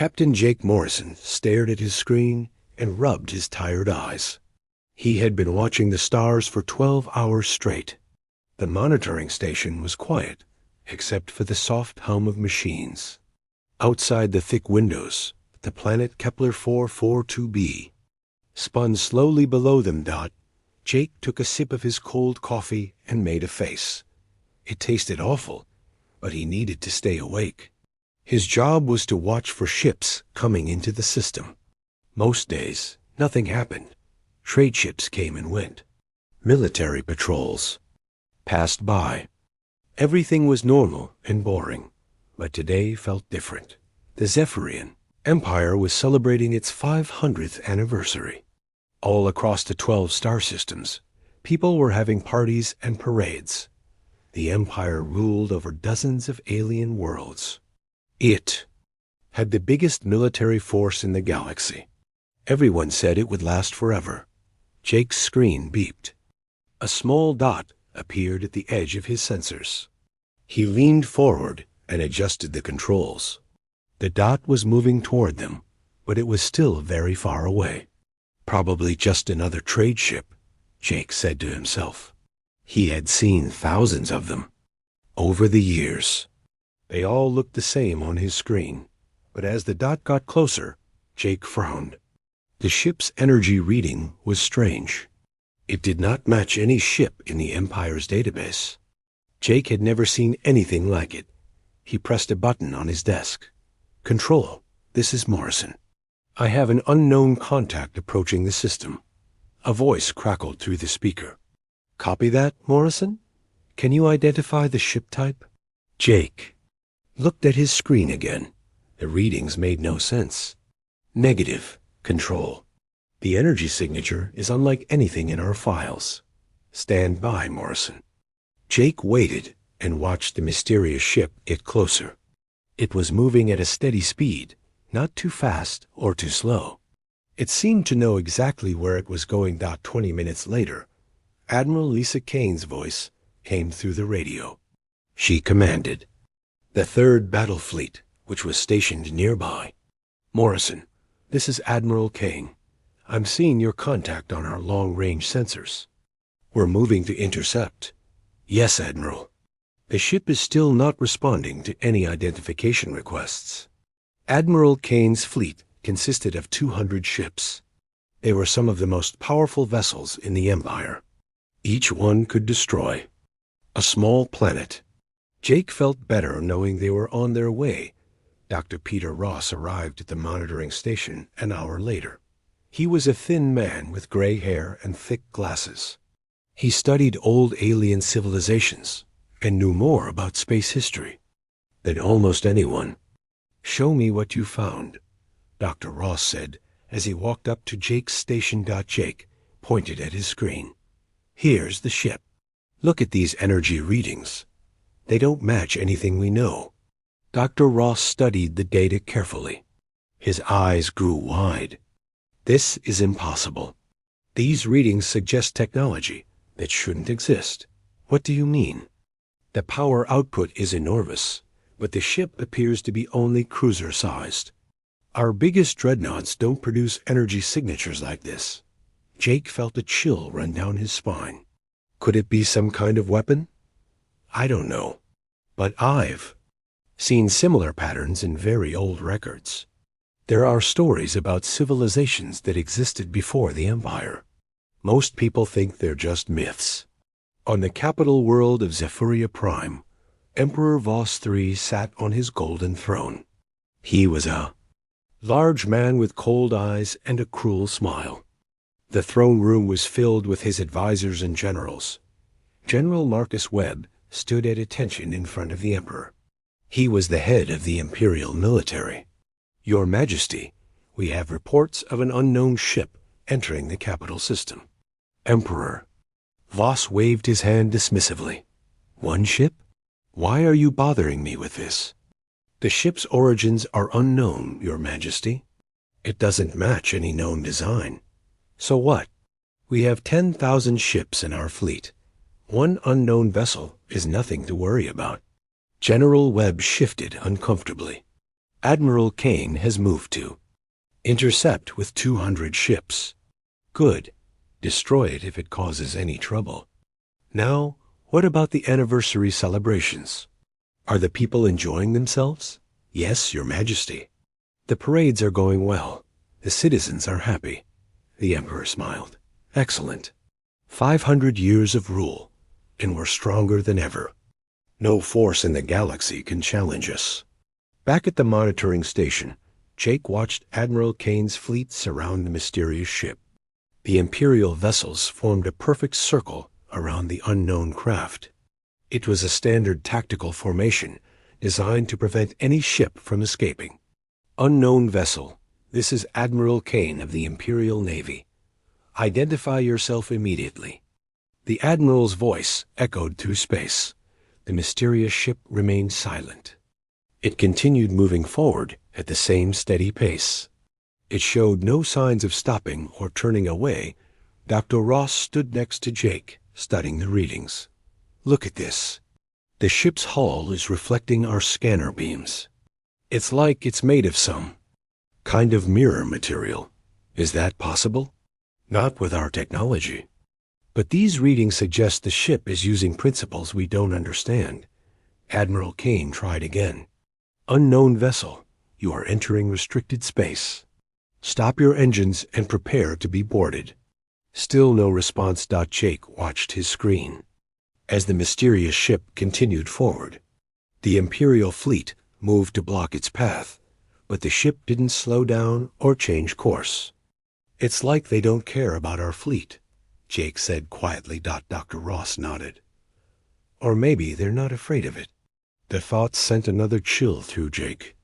Captain Jake Morrison stared at his screen and rubbed his tired eyes. He had been watching the stars for 12 hours straight. The monitoring station was quiet, except for the soft hum of machines. Outside the thick windows, the planet Kepler 442b spun slowly below them. Jake took a sip of his cold coffee and made a face. It tasted awful, but he needed to stay awake. His job was to watch for ships coming into the system. Most days, nothing happened. Trade ships came and went. Military patrols passed by. Everything was normal and boring, but today felt different. The Zephyrian Empire was celebrating its 500th anniversary. All across the 12 star systems, people were having parties and parades. The Empire ruled over dozens of alien worlds. It had the biggest military force in the galaxy. Everyone said it would last forever. Jake's screen beeped. A small dot appeared at the edge of his sensors. He leaned forward and adjusted the controls. The dot was moving toward them, but it was still very far away. Probably just another trade ship, Jake said to himself. He had seen thousands of them over the years. They all looked the same on his screen, but as the dot got closer, Jake frowned. The ship's energy reading was strange. It did not match any ship in the Empire's database. Jake had never seen anything like it. He pressed a button on his desk. "Control, this is Morrison. I have an unknown contact approaching the system." A voice crackled through the speaker. "Copy that, Morrison? Can you identify the ship type?" Jake looked at his screen again. The readings made no sense. "Negative, Control. The energy signature is unlike anything in our files. Stand by, Morrison." Jake waited and watched the mysterious ship get closer. It was moving at a steady speed, not too fast or too slow. It seemed to know exactly where it was going. 20 minutes later, Admiral Lisa Kane's voice came through the radio. She commanded the 3rd Battle Fleet, which was stationed nearby. "Morrison, this is Admiral Kane. I'm seeing your contact on our long-range sensors. We're moving to intercept." "Yes, Admiral." "The ship is still not responding to any identification requests." Admiral Kane's fleet consisted of 200 ships. They were some of the most powerful vessels in the Empire. Each one could destroy a small planet. Jake felt better knowing they were on their way. Dr. Peter Ross arrived at the monitoring station an hour later. He was a thin man with gray hair and thick glasses. He studied old alien civilizations and knew more about space history than almost anyone. "Show me what you found," Dr. Ross said as he walked up to Jake's station. Jake pointed at his screen. "Here's the ship. Look at these energy readings. They don't match anything we know." Dr. Ross studied the data carefully. His eyes grew wide. "This is impossible. These readings suggest technology that shouldn't exist." "What do you mean?" "The power output is enormous, but the ship appears to be only cruiser-sized. Our biggest dreadnoughts don't produce energy signatures like this." Jake felt a chill run down his spine. Could it be some kind of weapon? "I don't know, but I've seen similar patterns in very old records. There are stories about civilizations that existed before the Empire. Most people think they're just myths." On the capital world of Zephyria Prime, Emperor Voss III sat on his golden throne. He was a large man with cold eyes and a cruel smile. The throne room was filled with his advisors and generals. General Marcus Webb stood at attention in front of the Emperor. He was the head of the Imperial military. "Your Majesty, we have reports of an unknown ship entering the capital system." "Emperor." Voss waved his hand dismissively. "One ship? Why are you bothering me with this?" "The ship's origins are unknown, Your Majesty. It doesn't match any known design." "So what? We have 10,000 ships in our fleet. One unknown vessel is nothing to worry about." General Webb shifted uncomfortably. Admiral Kane has moved to. Intercept with 200 ships. Good. Destroy it if it causes any trouble. Now, what about the anniversary celebrations? Are the people enjoying themselves? Yes, Your Majesty. The parades are going well. The citizens are happy. The Emperor smiled. Excellent. 500 years of rule, and we're stronger than ever. No force in the galaxy can challenge us. Back at the monitoring station, Jake watched Admiral Kane's fleet surround the mysterious ship. The Imperial vessels formed a perfect circle around the unknown craft. It was a standard tactical formation designed to prevent any ship from escaping. Unknown vessel, this is Admiral Kane of the Imperial Navy. Identify yourself immediately. The Admiral's voice echoed through space. The mysterious ship remained silent. It continued moving forward at the same steady pace. It showed no signs of stopping or turning away. Dr. Ross stood next to Jake, studying the readings. Look at this. The ship's hull is reflecting our scanner beams. It's like it's made of some kind of mirror material. Is that possible? Not with our technology. But these readings suggest the ship is using principles we don't understand. Admiral Kane tried again. Unknown vessel, you are entering restricted space. Stop your engines and prepare to be boarded. Still no response. Jake watched his screen. As the mysterious ship continued forward, the Imperial fleet moved to block its path, but the ship didn't slow down or change course. It's like they don't care about our fleet, Jake said quietly. Dr. Ross nodded. Or maybe they're not afraid of it. The thought sent another chill through Jake.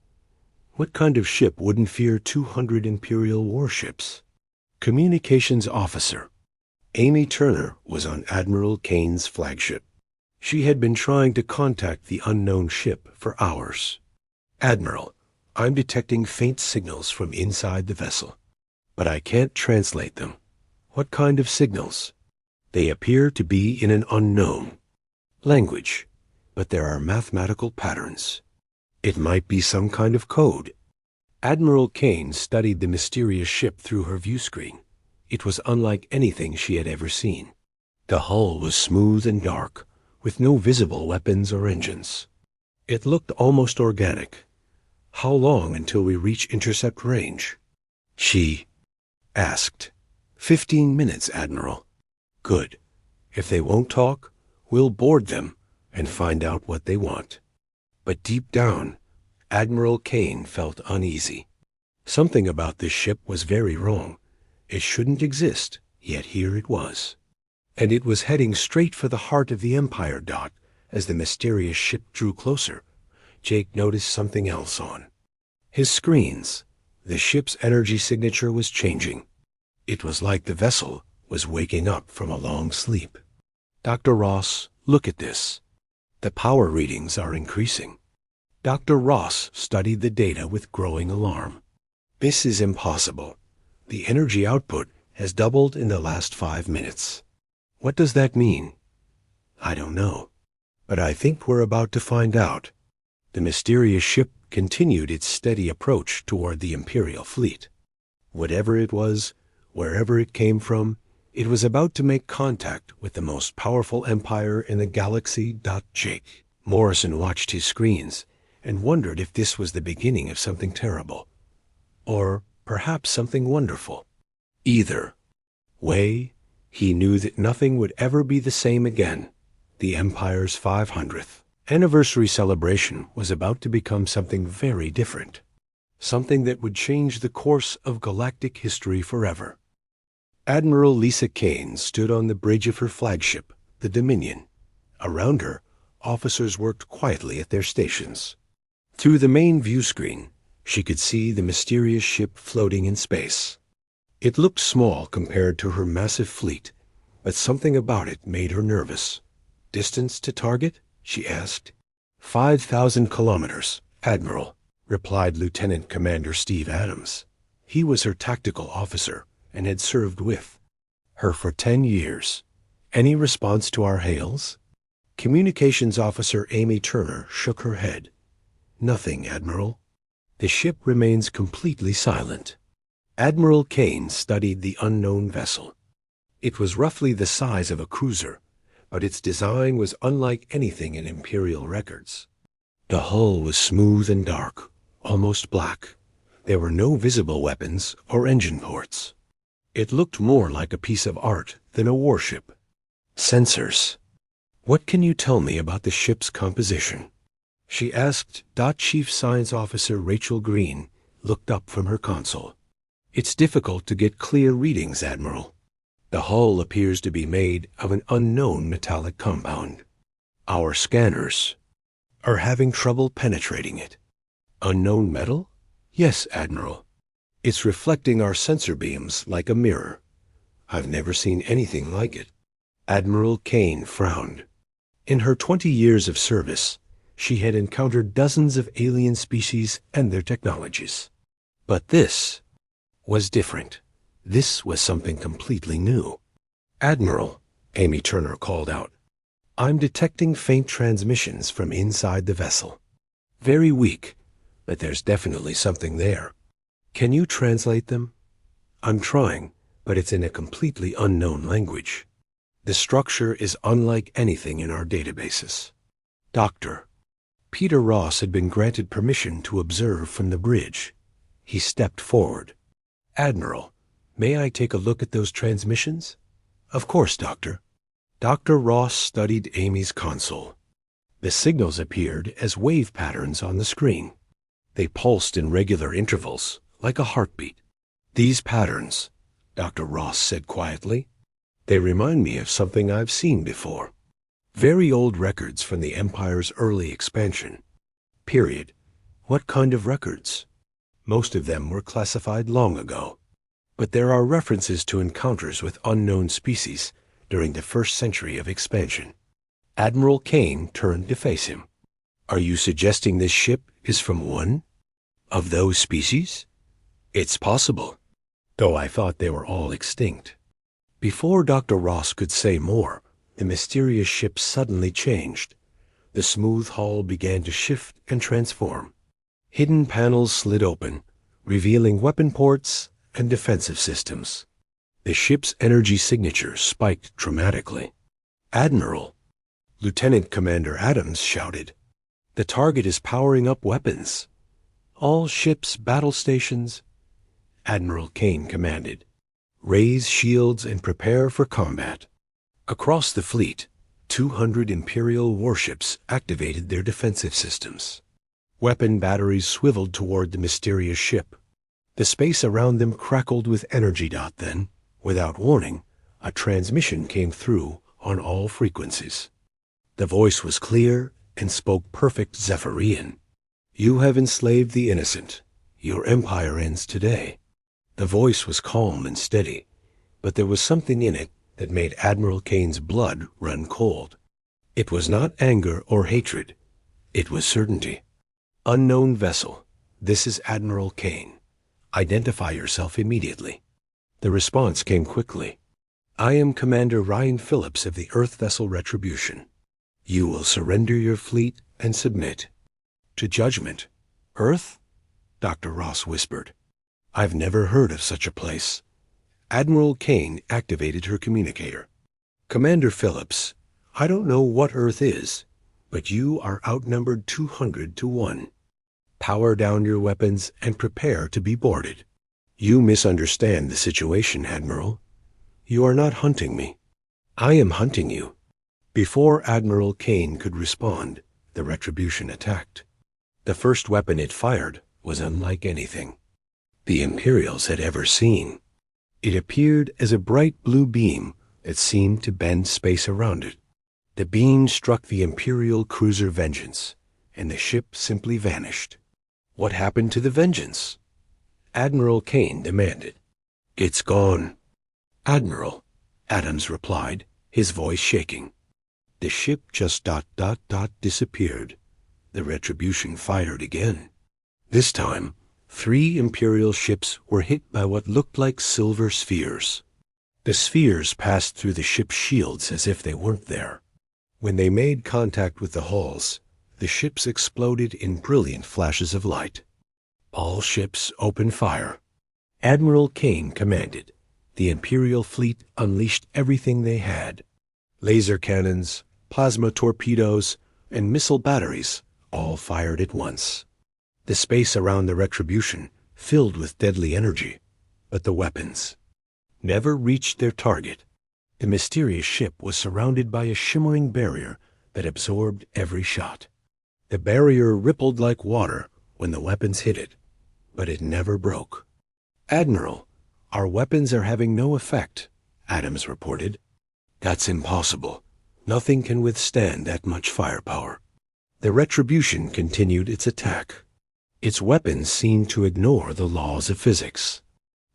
What kind of ship wouldn't fear 200 Imperial warships? Communications officer Amy Turner was on Admiral Kane's flagship. She had been trying to contact the unknown ship for hours. Admiral, I'm detecting faint signals from inside the vessel, but I can't translate them. What kind of signals? They appear to be in an unknown language, but there are mathematical patterns. It might be some kind of code. Admiral Kane studied the mysterious ship through her view screen. It was unlike anything she had ever seen. The hull was smooth and dark, with no visible weapons or engines. It looked almost organic. How long until we reach intercept range? She asked. 15 minutes, Admiral. Good. If they won't talk, we'll board them and find out what they want. But deep down, Admiral Kane felt uneasy. Something about this ship was very wrong. It shouldn't exist, yet here it was. And it was heading straight for the heart of the Empire. As the mysterious ship drew closer, Jake noticed something else on his screens. The ship's energy signature was changing. It was like the vessel was waking up from a long sleep. Dr. Ross, look at this. The power readings are increasing. Dr. Ross studied the data with growing alarm. This is impossible. The energy output has doubled in the last 5 minutes. What does that mean? I don't know. But I think we're about to find out. The mysterious ship continued its steady approach toward the Imperial fleet. Whatever it was, wherever it came from, it was about to make contact with the most powerful empire in the galaxy. Jake Morrison watched his screens and wondered if this was the beginning of something terrible, or perhaps something wonderful. Either way, he knew that nothing would ever be the same again. The Empire's 500th anniversary celebration was about to become something very different, something that would change the course of galactic history forever. Admiral Lisa Kane stood on the bridge of her flagship, the Dominion. Around her, officers worked quietly at their stations. Through the main view screen, she could see the mysterious ship floating in space. It looked small compared to her massive fleet, but something about it made her nervous. Distance to target? She asked. 5,000 kilometers, Admiral, replied Lieutenant Commander Steve Adams. He was her tactical officer and had served with her for 10 years. Any response to our hails? Communications Officer Amy Turner shook her head. Nothing, Admiral. The ship remains completely silent. Admiral Kane studied the unknown vessel. It was roughly the size of a cruiser, but its design was unlike anything in Imperial records. The hull was smooth and dark, almost black. There were no visible weapons or engine ports. It looked more like a piece of art than a warship. Sensors. What can you tell me about the ship's composition? She asked. Chief Science Officer Rachel Green looked up from her console. It's difficult to get clear readings, Admiral. The hull appears to be made of an unknown metallic compound. Our scanners are having trouble penetrating it. Unknown metal? Yes, Admiral. It's reflecting our sensor beams like a mirror. I've never seen anything like it. Admiral Kane frowned. In her 20 years of service, she had encountered dozens of alien species and their technologies. But this was different. This was something completely new. Admiral, Amy Turner called out, I'm detecting faint transmissions from inside the vessel. Very weak, but there's definitely something there. Can you translate them? I'm trying, but it's in a completely unknown language. The structure is unlike anything in our databases. Doctor, Peter Ross had been granted permission to observe from the bridge. He stepped forward. Admiral, may I take a look at those transmissions? Of course, Doctor. Dr. Ross studied Amy's console. The signals appeared as wave patterns on the screen. They pulsed in regular intervals, like a heartbeat. These patterns, Dr. Ross said quietly, they remind me of something I've seen before. Very old records from the Empire's early expansion. Period. What kind of records? Most of them were classified long ago. But there are references to encounters with unknown species during the first century of expansion. Admiral Kane turned to face him. Are you suggesting this ship is from one of those species? It's possible, though I thought they were all extinct. Before Dr. Ross could say more, the mysterious ship suddenly changed. The smooth hull began to shift and transform. Hidden panels slid open, revealing weapon ports and defensive systems. The ship's energy signature spiked dramatically. Admiral, Lieutenant Commander Adams shouted, the target is powering up weapons. All ships, battle stations. Admiral Kane commanded, raise shields and prepare for combat. Across the fleet, 200 Imperial warships activated their defensive systems. Weapon batteries swiveled toward the mysterious ship. The space around them crackled with energy. Then, without warning, a transmission came through on all frequencies. The voice was clear and spoke perfect Zephyrian. You have enslaved the innocent. Your empire ends today. The voice was calm and steady, but there was something in it that made Admiral Kane's blood run cold. It was not anger or hatred. It was certainty. Unknown vessel, this is Admiral Kane. Identify yourself immediately. The response came quickly. I am Commander Ryan Phillips of the Earth vessel Retribution. You will surrender your fleet and submit to judgment. Earth? Dr. Ross whispered. I've never heard of such a place. Admiral Kane activated her communicator. Commander Phillips, I don't know what Earth is, but you are outnumbered 200 to 1. Power down your weapons and prepare to be boarded. You misunderstand the situation, Admiral. You are not hunting me. I am hunting you. Before Admiral Kane could respond, the Retribution attacked. The first weapon it fired was unlike anything the Imperials had ever seen. It appeared as a bright blue beam that seemed to bend space around it. The beam struck the Imperial cruiser Vengeance, and the ship simply vanished. What happened to the Vengeance? Admiral Kane demanded. It's gone. Admiral, Adams replied, his voice shaking. The ship just disappeared. The Retribution fired again. This time, 3 Imperial ships were hit by what looked like silver spheres. The spheres passed through the ship's shields as if they weren't there. When they made contact with the hulls, the ships exploded in brilliant flashes of light. All ships open fire. Admiral Kane commanded. The Imperial fleet unleashed everything they had. Laser cannons, plasma torpedoes, and missile batteries all fired at once. The space around the Retribution filled with deadly energy, but the weapons never reached their target. The mysterious ship was surrounded by a shimmering barrier that absorbed every shot. The barrier rippled like water when the weapons hit it, but it never broke. "Admiral, our weapons are having no effect," Adams reported. "That's impossible. Nothing can withstand that much firepower." The Retribution continued its attack. Its weapons seemed to ignore the laws of physics.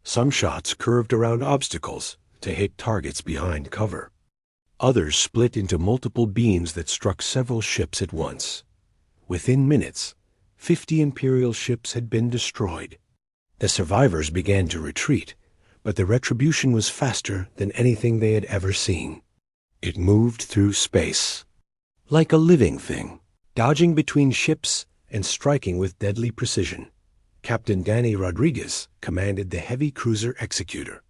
Some shots curved around obstacles to hit targets behind cover. Others split into multiple beams that struck several ships at once. Within minutes, 50 Imperial ships had been destroyed. The survivors began to retreat, but the Retribution was faster than anything they had ever seen. It moved through space like a living thing, dodging between ships and striking with deadly precision. Captain Danny Rodriguez commanded the heavy cruiser Executor.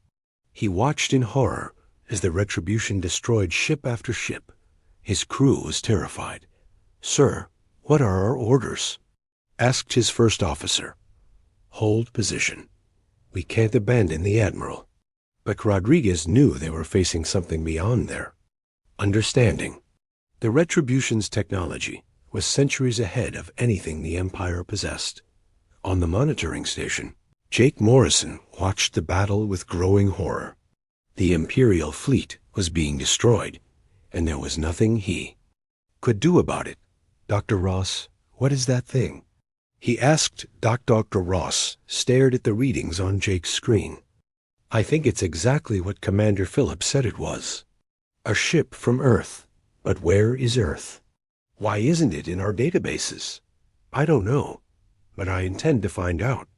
He watched in horror as the Retribution destroyed ship after ship. His crew was terrified. "Sir, what are our orders?" asked his first officer. "Hold position. We can't abandon the Admiral." But Rodriguez knew they were facing something beyond their understanding. The Retribution's technology was centuries ahead of anything the Empire possessed. On the monitoring station, Jake Morrison watched the battle with growing horror. The Imperial fleet was being destroyed, and there was nothing he could do about it. "Dr. Ross, what is that thing?" he asked. Dr. Ross stared at the readings on Jake's screen. "I think it's exactly what Commander Phillips said it was. A ship from Earth. But where is Earth? Why isn't it in our databases?" "I don't know, but I intend to find out."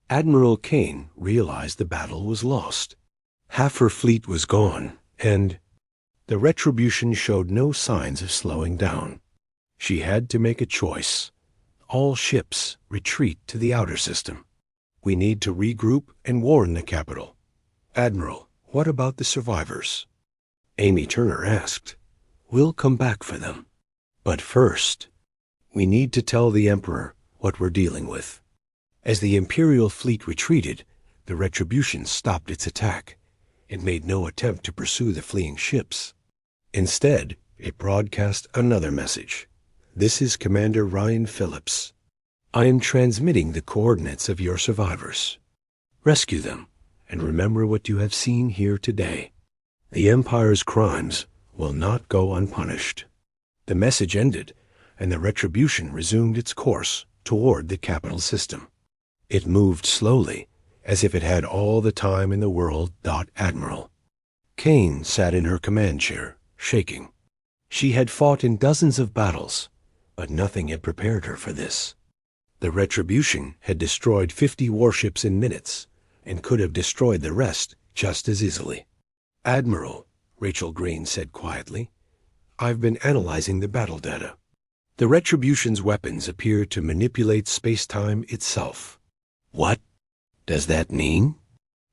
Admiral Kane realized the battle was lost. Half her fleet was gone, and the Retribution showed no signs of slowing down. She had to make a choice. All ships retreat to the outer system. We need to regroup and warn the capital. "Admiral, what about the survivors?" Amy Turner asked. "We'll come back for them. But first, we need to tell the Emperor what we're dealing with." As the Imperial fleet retreated, the Retribution stopped its attack. It made no attempt to pursue the fleeing ships. Instead, it broadcast another message. "This is Commander Ryan Phillips. I am transmitting the coordinates of your survivors. Rescue them, and remember what you have seen here today. The Empire's crimes will not go unpunished." The message ended, and the Retribution resumed its course toward the capital system. It moved slowly, as if it had all the time in the world. Admiral Kane sat in her command chair, shaking. She had fought in dozens of battles, but nothing had prepared her for this. The Retribution had destroyed 50 warships in minutes, and could have destroyed the rest just as easily. "Admiral," Rachel Green said quietly, "I've been analyzing the battle data. The Retribution's weapons appear to manipulate space-time itself." "What does that mean?"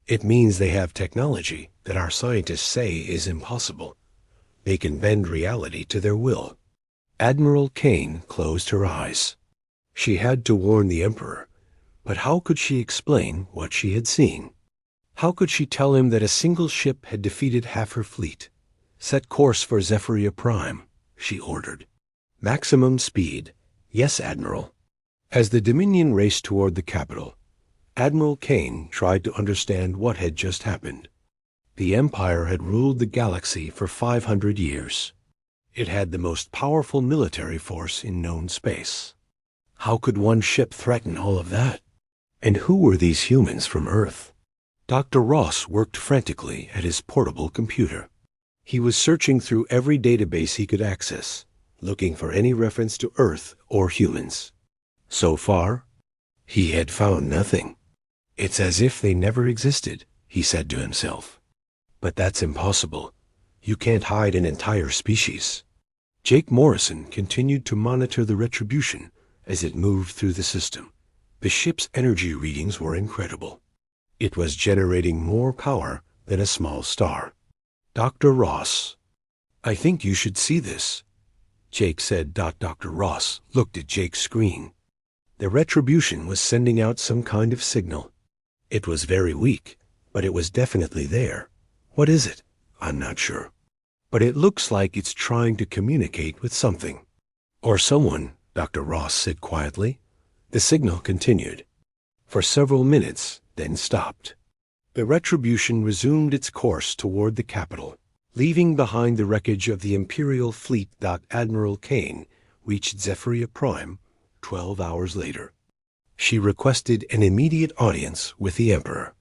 "It means they have technology that our scientists say is impossible. They can bend reality to their will." Admiral Kane closed her eyes. She had to warn the Emperor, but how could she explain what she had seen? How could she tell him that a single ship had defeated half her fleet? "Set course for Zephyria Prime," she ordered. "Maximum speed." "Yes, Admiral." As the Dominion raced toward the capital, Admiral Kane tried to understand what had just happened. The Empire had ruled the galaxy for 500 years. It had the most powerful military force in known space. How could one ship threaten all of that? And who were these humans from Earth? Dr. Ross worked frantically at his portable computer. He was searching through every database he could access, looking for any reference to Earth or humans. So far, he had found nothing. "It's as if they never existed," he said to himself. "But that's impossible. You can't hide an entire species." Jake Morrison continued to monitor the Retribution as it moved through the system. The ship's energy readings were incredible. It was generating more power than a small star. Dr. Ross, I think you should see this, Jake said. Dr. Ross looked at Jake's screen. The Retribution was sending out some kind of signal. It was very weak, but it was definitely there. What is it? I'm not sure. But it looks like it's trying to communicate with something. Or someone, Dr. Ross said quietly. The signal continued for several minutes, then stopped. The Retribution resumed its course toward the capital, leaving behind the wreckage of the Imperial fleet. Admiral Kane reached Zephyria Prime 12 hours later. She requested an immediate audience with the Emperor.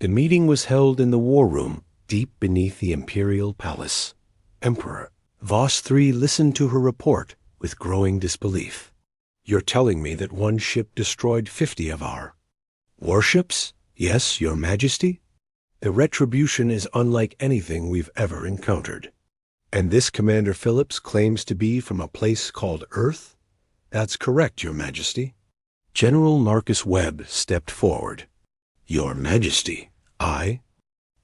The meeting was held in the war room deep beneath the Imperial Palace. Emperor, Voss 3 listened to her report with growing disbelief. You're telling me that one ship destroyed 50 of our warships? Yes, Your Majesty. The Retribution is unlike anything we've ever encountered. And this Commander Phillips claims to be from a place called Earth? That's correct, Your Majesty. General Marcus Webb stepped forward. Your Majesty, I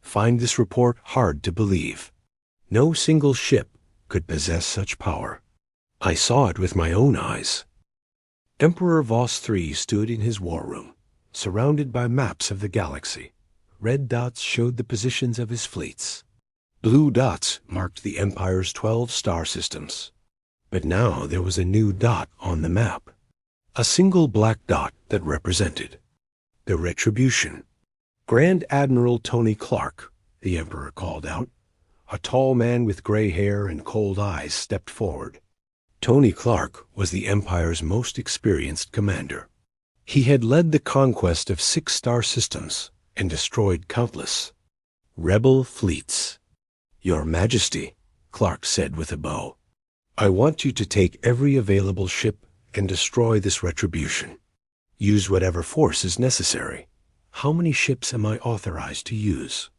find this report hard to believe. No single ship could possess such power. I saw it with my own eyes. Emperor Voss III stood in his war room, surrounded by maps of the galaxy. Red dots showed the positions of his fleets. Blue dots marked the Empire's 12 star systems. But now there was a new dot on the map. A single black dot that represented the Retribution. Grand Admiral Tony Clark, the Emperor called out. A tall man with gray hair and cold eyes stepped forward. Tony Clark was the Empire's most experienced commander. He had led the conquest of 6 star systems and destroyed countless rebel fleets. Your Majesty, Clark said with a bow, I want you to take every available ship and destroy this Retribution. Use whatever force is necessary. How many ships am I authorized to use?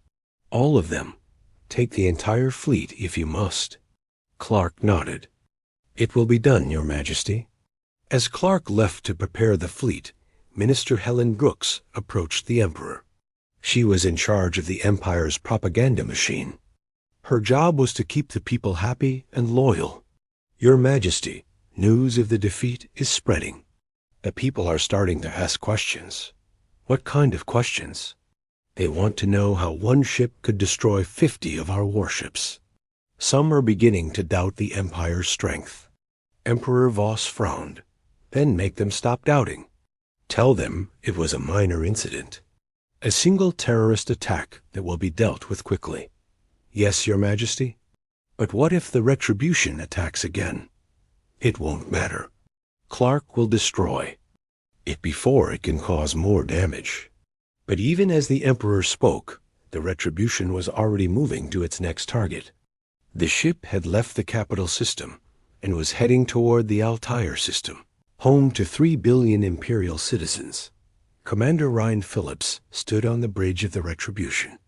All of them. Take the entire fleet if you must. Clark nodded. It will be done, Your Majesty. As Clark left to prepare the fleet, Minister Helen Brooks approached the Emperor. She was in charge of the Empire's propaganda machine. Her job was to keep the people happy and loyal. Your Majesty, news of the defeat is spreading. The people are starting to ask questions. What kind of questions? They want to know how one ship could destroy 50 of our warships. Some are beginning to doubt the Empire's strength. Emperor Voss frowned. Then make them stop doubting. Tell them it was a minor incident. A single terrorist attack that will be dealt with quickly. Yes, Your Majesty. But what if the Retribution attacks again? It won't matter. Clark will destroy it before it can cause more damage. But even as the Emperor spoke, the Retribution was already moving to its next target. The ship had left the capital system and was heading toward the Altair system, home to 3 billion Imperial citizens. Commander Ryan Phillips stood on the bridge of the Retribution.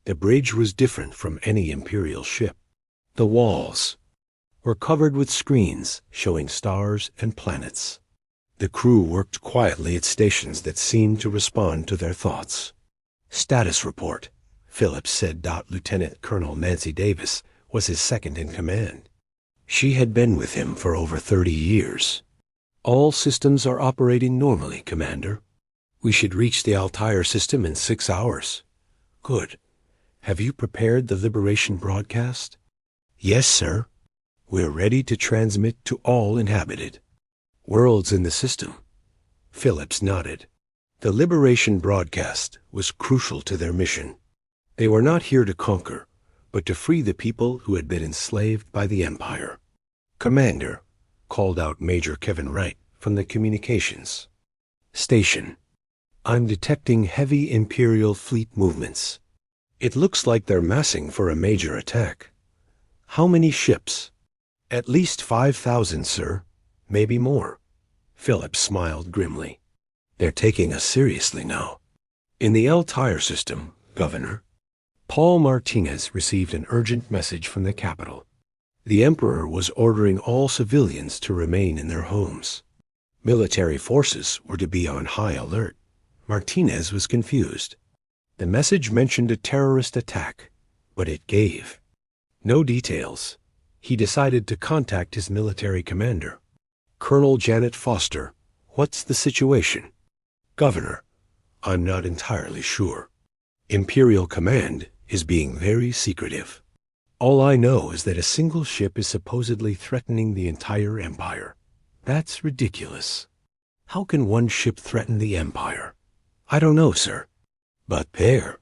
The bridge was different from any Imperial ship. The walls were covered with screens showing stars and planets. The crew worked quietly at stations that seemed to respond to their thoughts. Status report, Phillips said. Lieutenant Colonel Nancy Davis was his second in command. She had been with him for over 30 years. All systems are operating normally, Commander. We should reach the Altair system in 6 hours. Good. Have you prepared the Liberation broadcast? Yes, sir. We're ready to transmit to all inhabited worlds in the system. Phillips nodded. The Liberation broadcast was crucial to their mission. They were not here to conquer, but to free the people who had been enslaved by the Empire. Commander, called out Major Kevin Wright from the communications station. I'm detecting heavy Imperial fleet movements. It looks like they're massing for a major attack. How many ships? At least 5,000, sir. Maybe more. Phillips smiled grimly. They're taking us seriously now. In the Altair system, Governor, Paul Martinez received an urgent message from the capital. The Emperor was ordering all civilians to remain in their homes. Military forces were to be on high alert. Martinez was confused. The message mentioned a terrorist attack, but it gave no details. He decided to contact his military commander. Colonel Janet Foster, what's the situation? Governor, I'm not entirely sure. Imperial Command is being very secretive. All I know is that a single ship is supposedly threatening the entire Empire. That's ridiculous. How can one ship threaten the Empire? I don't know, sir. But they're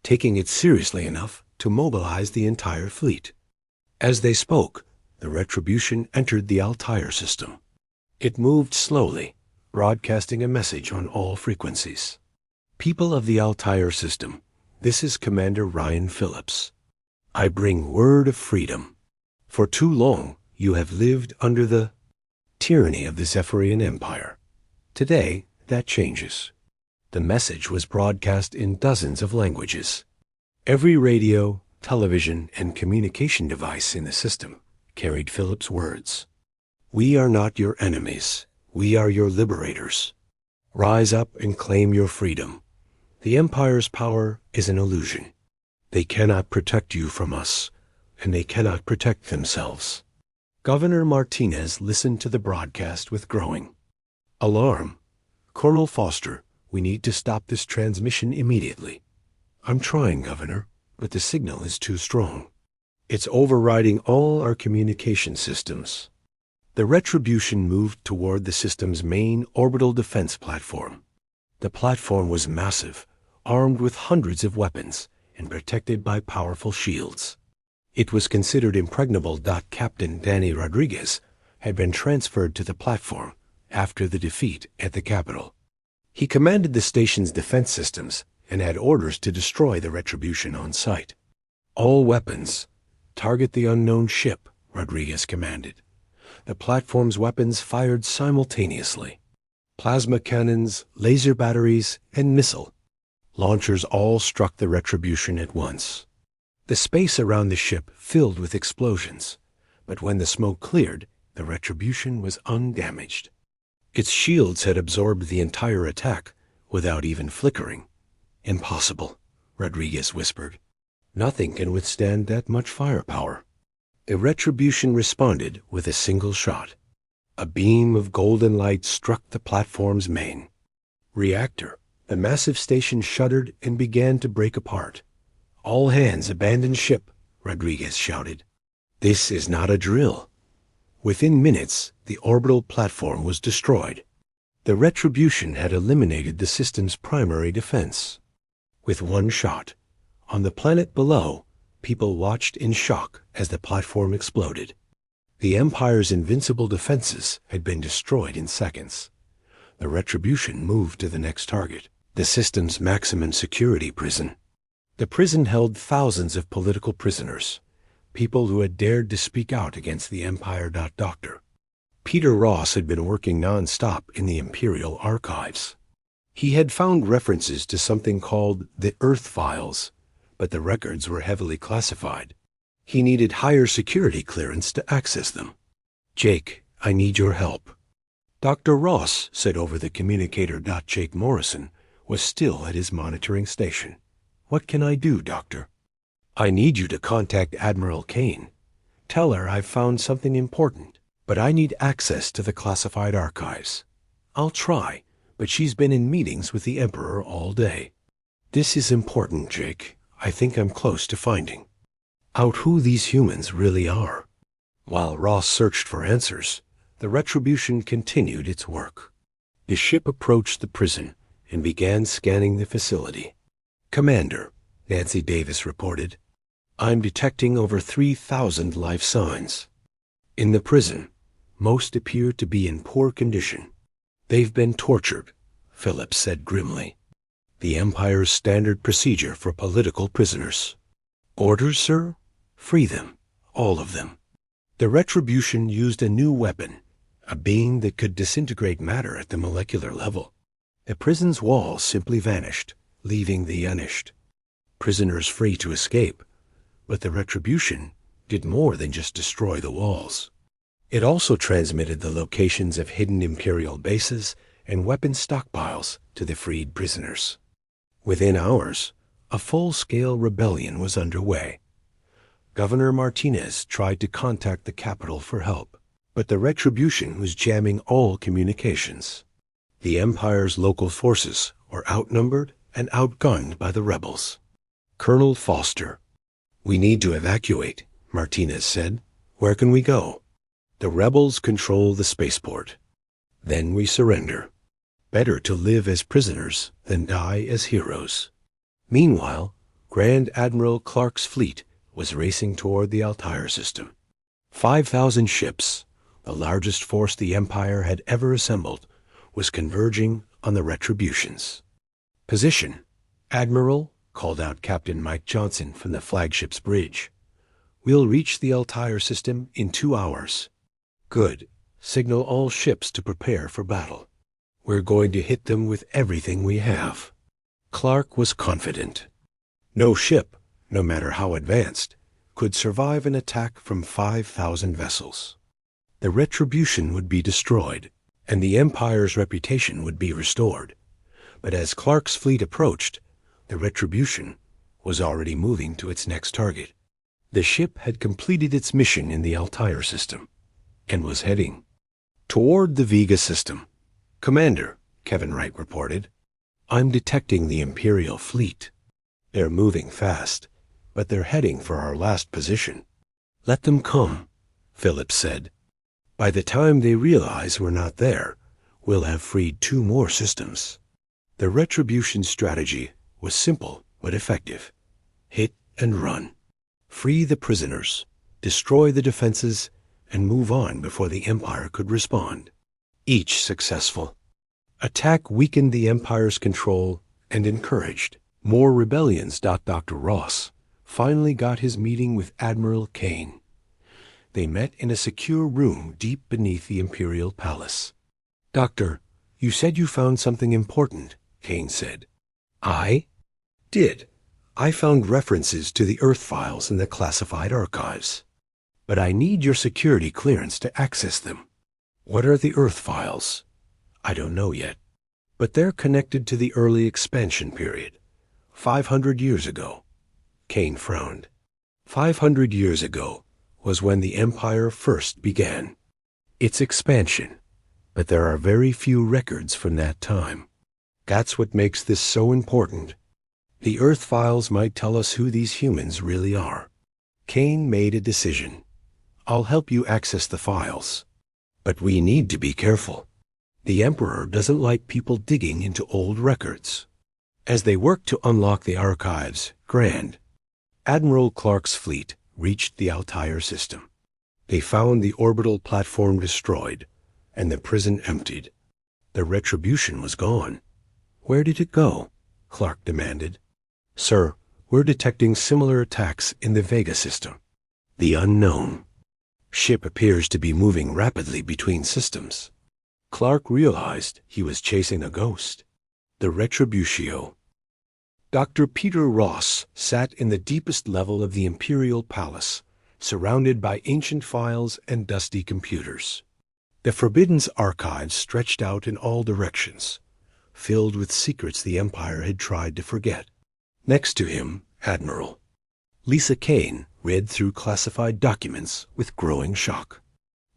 taking it seriously enough to mobilize the entire fleet. As they spoke, the Retribution entered the Altair system. It moved slowly, broadcasting a message on all frequencies. People of the Altair system, this is Commander Ryan Phillips. I bring word of freedom. For too long, you have lived under the tyranny of the Zephyrian Empire. Today, that changes. The message was broadcast in dozens of languages. Every radio, television, and communication device in the system carried Phillips' words. We are not your enemies. We are your liberators. Rise up and claim your freedom. The Empire's power is an illusion. They cannot protect you from us, and they cannot protect themselves. Governor Martinez listened to the broadcast with growing alarm. Colonel Foster, we need to stop this transmission immediately. I'm trying, Governor, but the signal is too strong. It's overriding all our communication systems. The Retribution moved toward the system's main orbital defense platform. The platform was massive, armed with hundreds of weapons, and protected by powerful shields. It was considered impregnable. Captain Danny Rodriguez had been transferred to the platform after the defeat at the Capitol. He commanded the station's defense systems and had orders to destroy the Retribution on sight. All weapons, target the unknown ship, Rodriguez commanded. The platform's weapons fired simultaneously. Plasma cannons, laser batteries, and missile launchers all struck the Retribution at once. The space around the ship filled with explosions, but when the smoke cleared, the Retribution was undamaged. Its shields had absorbed the entire attack without even flickering. Impossible, Rodriguez whispered. Nothing can withstand that much firepower. The Retribution responded with a single shot. A beam of golden light struck the platform's main reactor. The massive station shuddered and began to break apart. All hands abandon ship, Rodriguez shouted. This is not a drill. Within minutes, the orbital platform was destroyed. The Retribution had eliminated the system's primary defense. With one shot, on the planet below, people watched in shock as the platform exploded. The Empire's invincible defenses had been destroyed in seconds. The Retribution moved to the next target, the system's maximum security prison. The prison held thousands of political prisoners, people who had dared to speak out against the Empire. Dr. Peter Ross had been working non-stop in the Imperial archives. He had found references to something called the Earth Files, but the records were heavily classified. He needed higher security clearance to access them. Jake, I need your help. Dr. Ross said over the communicator. Jake Morrison was still at his monitoring station. What can I do, Doctor? I need you to contact Admiral Kane. Tell her I've found something important, but I need access to the classified archives. I'll try, but she's been in meetings with the Emperor all day. This is important, Jake. I think I'm close to finding out who these humans really are. While Ross searched for answers, the Retribution continued its work. The ship approached the prison and began scanning the facility. Commander, Nancy Davis reported, I'm detecting over 3,000 life signs. In the prison, most appear to be in poor condition. They've been tortured, Phillips said grimly. The Empire's standard procedure for political prisoners. Orders, sir? Free them, all of them. The Retribution used a new weapon, a beam that could disintegrate matter at the molecular level. The prison's walls simply vanished, leaving the unished. Prisoners free to escape, but the Retribution did more than just destroy the walls. It also transmitted the locations of hidden Imperial bases and weapon stockpiles to the freed prisoners. Within hours, a full-scale rebellion was underway. Governor Martinez tried to contact the capital for help, but the Retribution was jamming all communications. The Empire's local forces were outnumbered and outgunned by the rebels. Colonel Foster. "We need to evacuate," Martinez said. "Where can we go?" "The rebels control the spaceport. Then we surrender. Better to live as prisoners than die as heroes." Meanwhile, Grand Admiral Clark's fleet was racing toward the Altair system. 5,000 ships, the largest force the Empire had ever assembled, was converging on the Retributions. "Position." "Admiral," called out Captain Mike Johnson from the flagship's bridge. "We'll reach the Altair system in 2 hours." "Good. Signal all ships to prepare for battle. We're going to hit them with everything we have." Clark was confident. No ship, no matter how advanced, could survive an attack from 5,000 vessels. The Retribution would be destroyed, and the Empire's reputation would be restored. But as Clark's fleet approached, the Retribution was already moving to its next target. The ship had completed its mission in the Altair system and was heading toward the Vega system. "Commander," Kevin Wright reported, "I'm detecting the Imperial fleet. They're moving fast, but they're heading for our last position." "Let them come," Phillips said. "By the time they realize we're not there, we'll have freed 2 more systems." The Retribution strategy was simple but effective. Hit and run. Free the prisoners, destroy the defenses, and move on before the Empire could respond. Each successful. Attack weakened the Empire's control and encouraged more rebellions. Dr. Ross finally got his meeting with Admiral Kane. They met in a secure room deep beneath the Imperial Palace. "Doctor, you said you found something important," Kane said. "I did. I found references to the Earth files in the classified archives. But I need your security clearance to access them." "What are the Earth files?" "I don't know yet. But they're connected to the early expansion period, 500 years ago." Kane frowned. 500 years ago was when the Empire first began. Its expansion, but there are very few records from that time. That's what makes this so important. The Earth files might tell us who these humans really are. Kane made a decision. "I'll help you access the files. But we need to be careful. The Emperor doesn't like people digging into old records." As they worked to unlock the archives, Admiral Clark's fleet reached the Altair system. They found the orbital platform destroyed and the prison emptied. The Retribution was gone. "Where did it go?" Clark demanded. "Sir, we're detecting similar attacks in the Vega system." "The unknown. Ship appears to be moving rapidly between systems." Clark realized he was chasing a ghost. The Retributio. Dr. Peter Ross sat in the deepest level of the Imperial Palace, surrounded by ancient files and dusty computers. The Forbidden's archives stretched out in all directions, filled with secrets the Empire had tried to forget. Next to him, Admiral Lisa Kane read through classified documents with growing shock.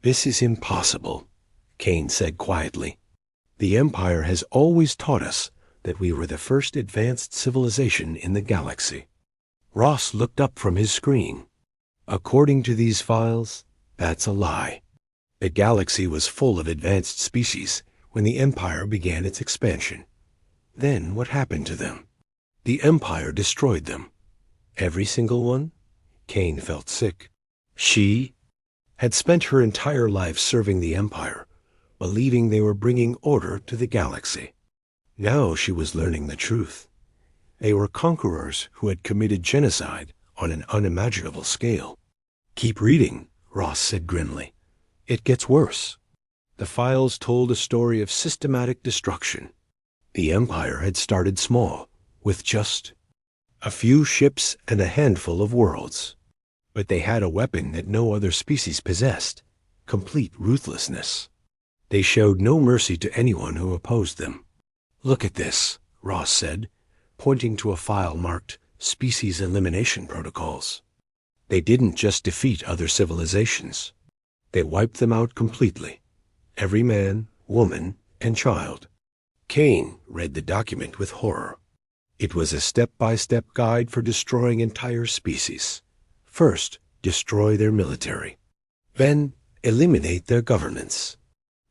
"This is impossible," Kane said quietly. "The Empire has always taught us that we were the first advanced civilization in the galaxy." Ross looked up from his screen. "According to these files, that's a lie. The galaxy was full of advanced species when the Empire began its expansion. Then what happened to them? The Empire destroyed them." "Every single one?" Kane felt sick. She had spent her entire life serving the Empire, believing they were bringing order to the galaxy. Now she was learning the truth. They were conquerors who had committed genocide on an unimaginable scale. "Keep reading," Ross said grimly. "It gets worse." The files told a story of systematic destruction. The Empire had started small, with just a few ships and a handful of worlds. But they had a weapon that no other species possessed: complete ruthlessness. They showed no mercy to anyone who opposed them. "Look at this," Ross said, pointing to a file marked Species Elimination Protocols. They didn't just defeat other civilizations. They wiped them out completely. Every man, woman, and child. Kane read the document with horror. It was a step-by-step guide for destroying entire species. First, destroy their military. Then, eliminate their governments.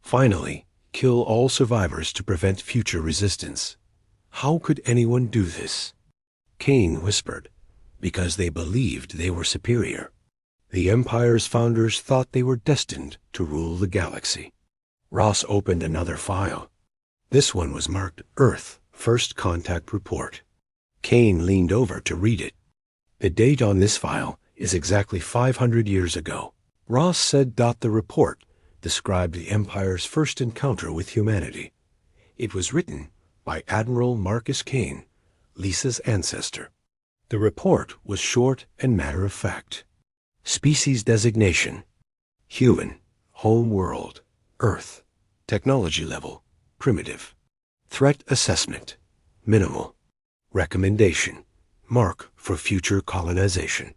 Finally, kill all survivors to prevent future resistance. How could anyone do this? Kane whispered, because they believed they were superior. The Empire's founders thought they were destined to rule the galaxy. Ross opened another file. This one was marked Earth First Contact Report. Kane leaned over to read it. The date on this file is exactly 500 years ago. Ross said the report described the Empire's first encounter with humanity. It was written by Admiral Marcus Kane, Lisa's ancestor. The report was short and matter-of-fact. Species designation: human, home world, Earth, technology level, primitive. Threat assessment: minimal. Recommendation: mark for future colonization.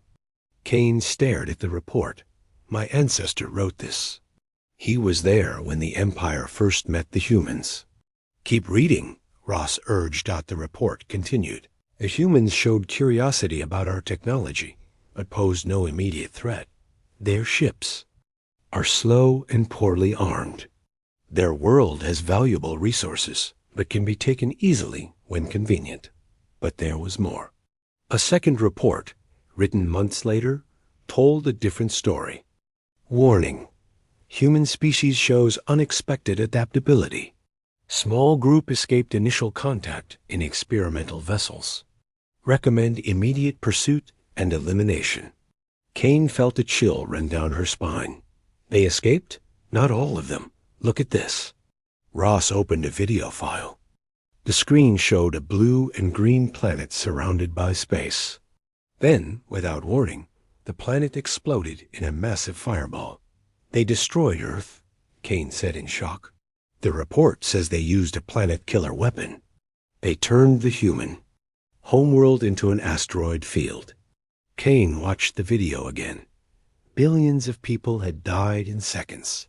Kane stared at the report. My ancestor wrote this. He was there when the Empire first met the humans. Keep reading, Ross urged. The report continued. The humans showed curiosity about our technology, but posed no immediate threat. Their ships are slow and poorly armed. Their world has valuable resources, but can be taken easily when convenient. But there was more. A second report, written months later, told a different story. Warning: human species shows unexpected adaptability. Small group escaped initial contact in experimental vessels. Recommend immediate pursuit and elimination. Kane felt a chill run down her spine. They escaped? Not all of them. Look at this. Ross opened a video file. The screen showed a blue and green planet surrounded by space. Then, without warning, the planet exploded in a massive fireball. They destroyed Earth, Kane said in shock. The report says they used a planet-killer weapon. They turned the human homeworld into an asteroid field. Kane watched the video again. Billions of people had died in seconds.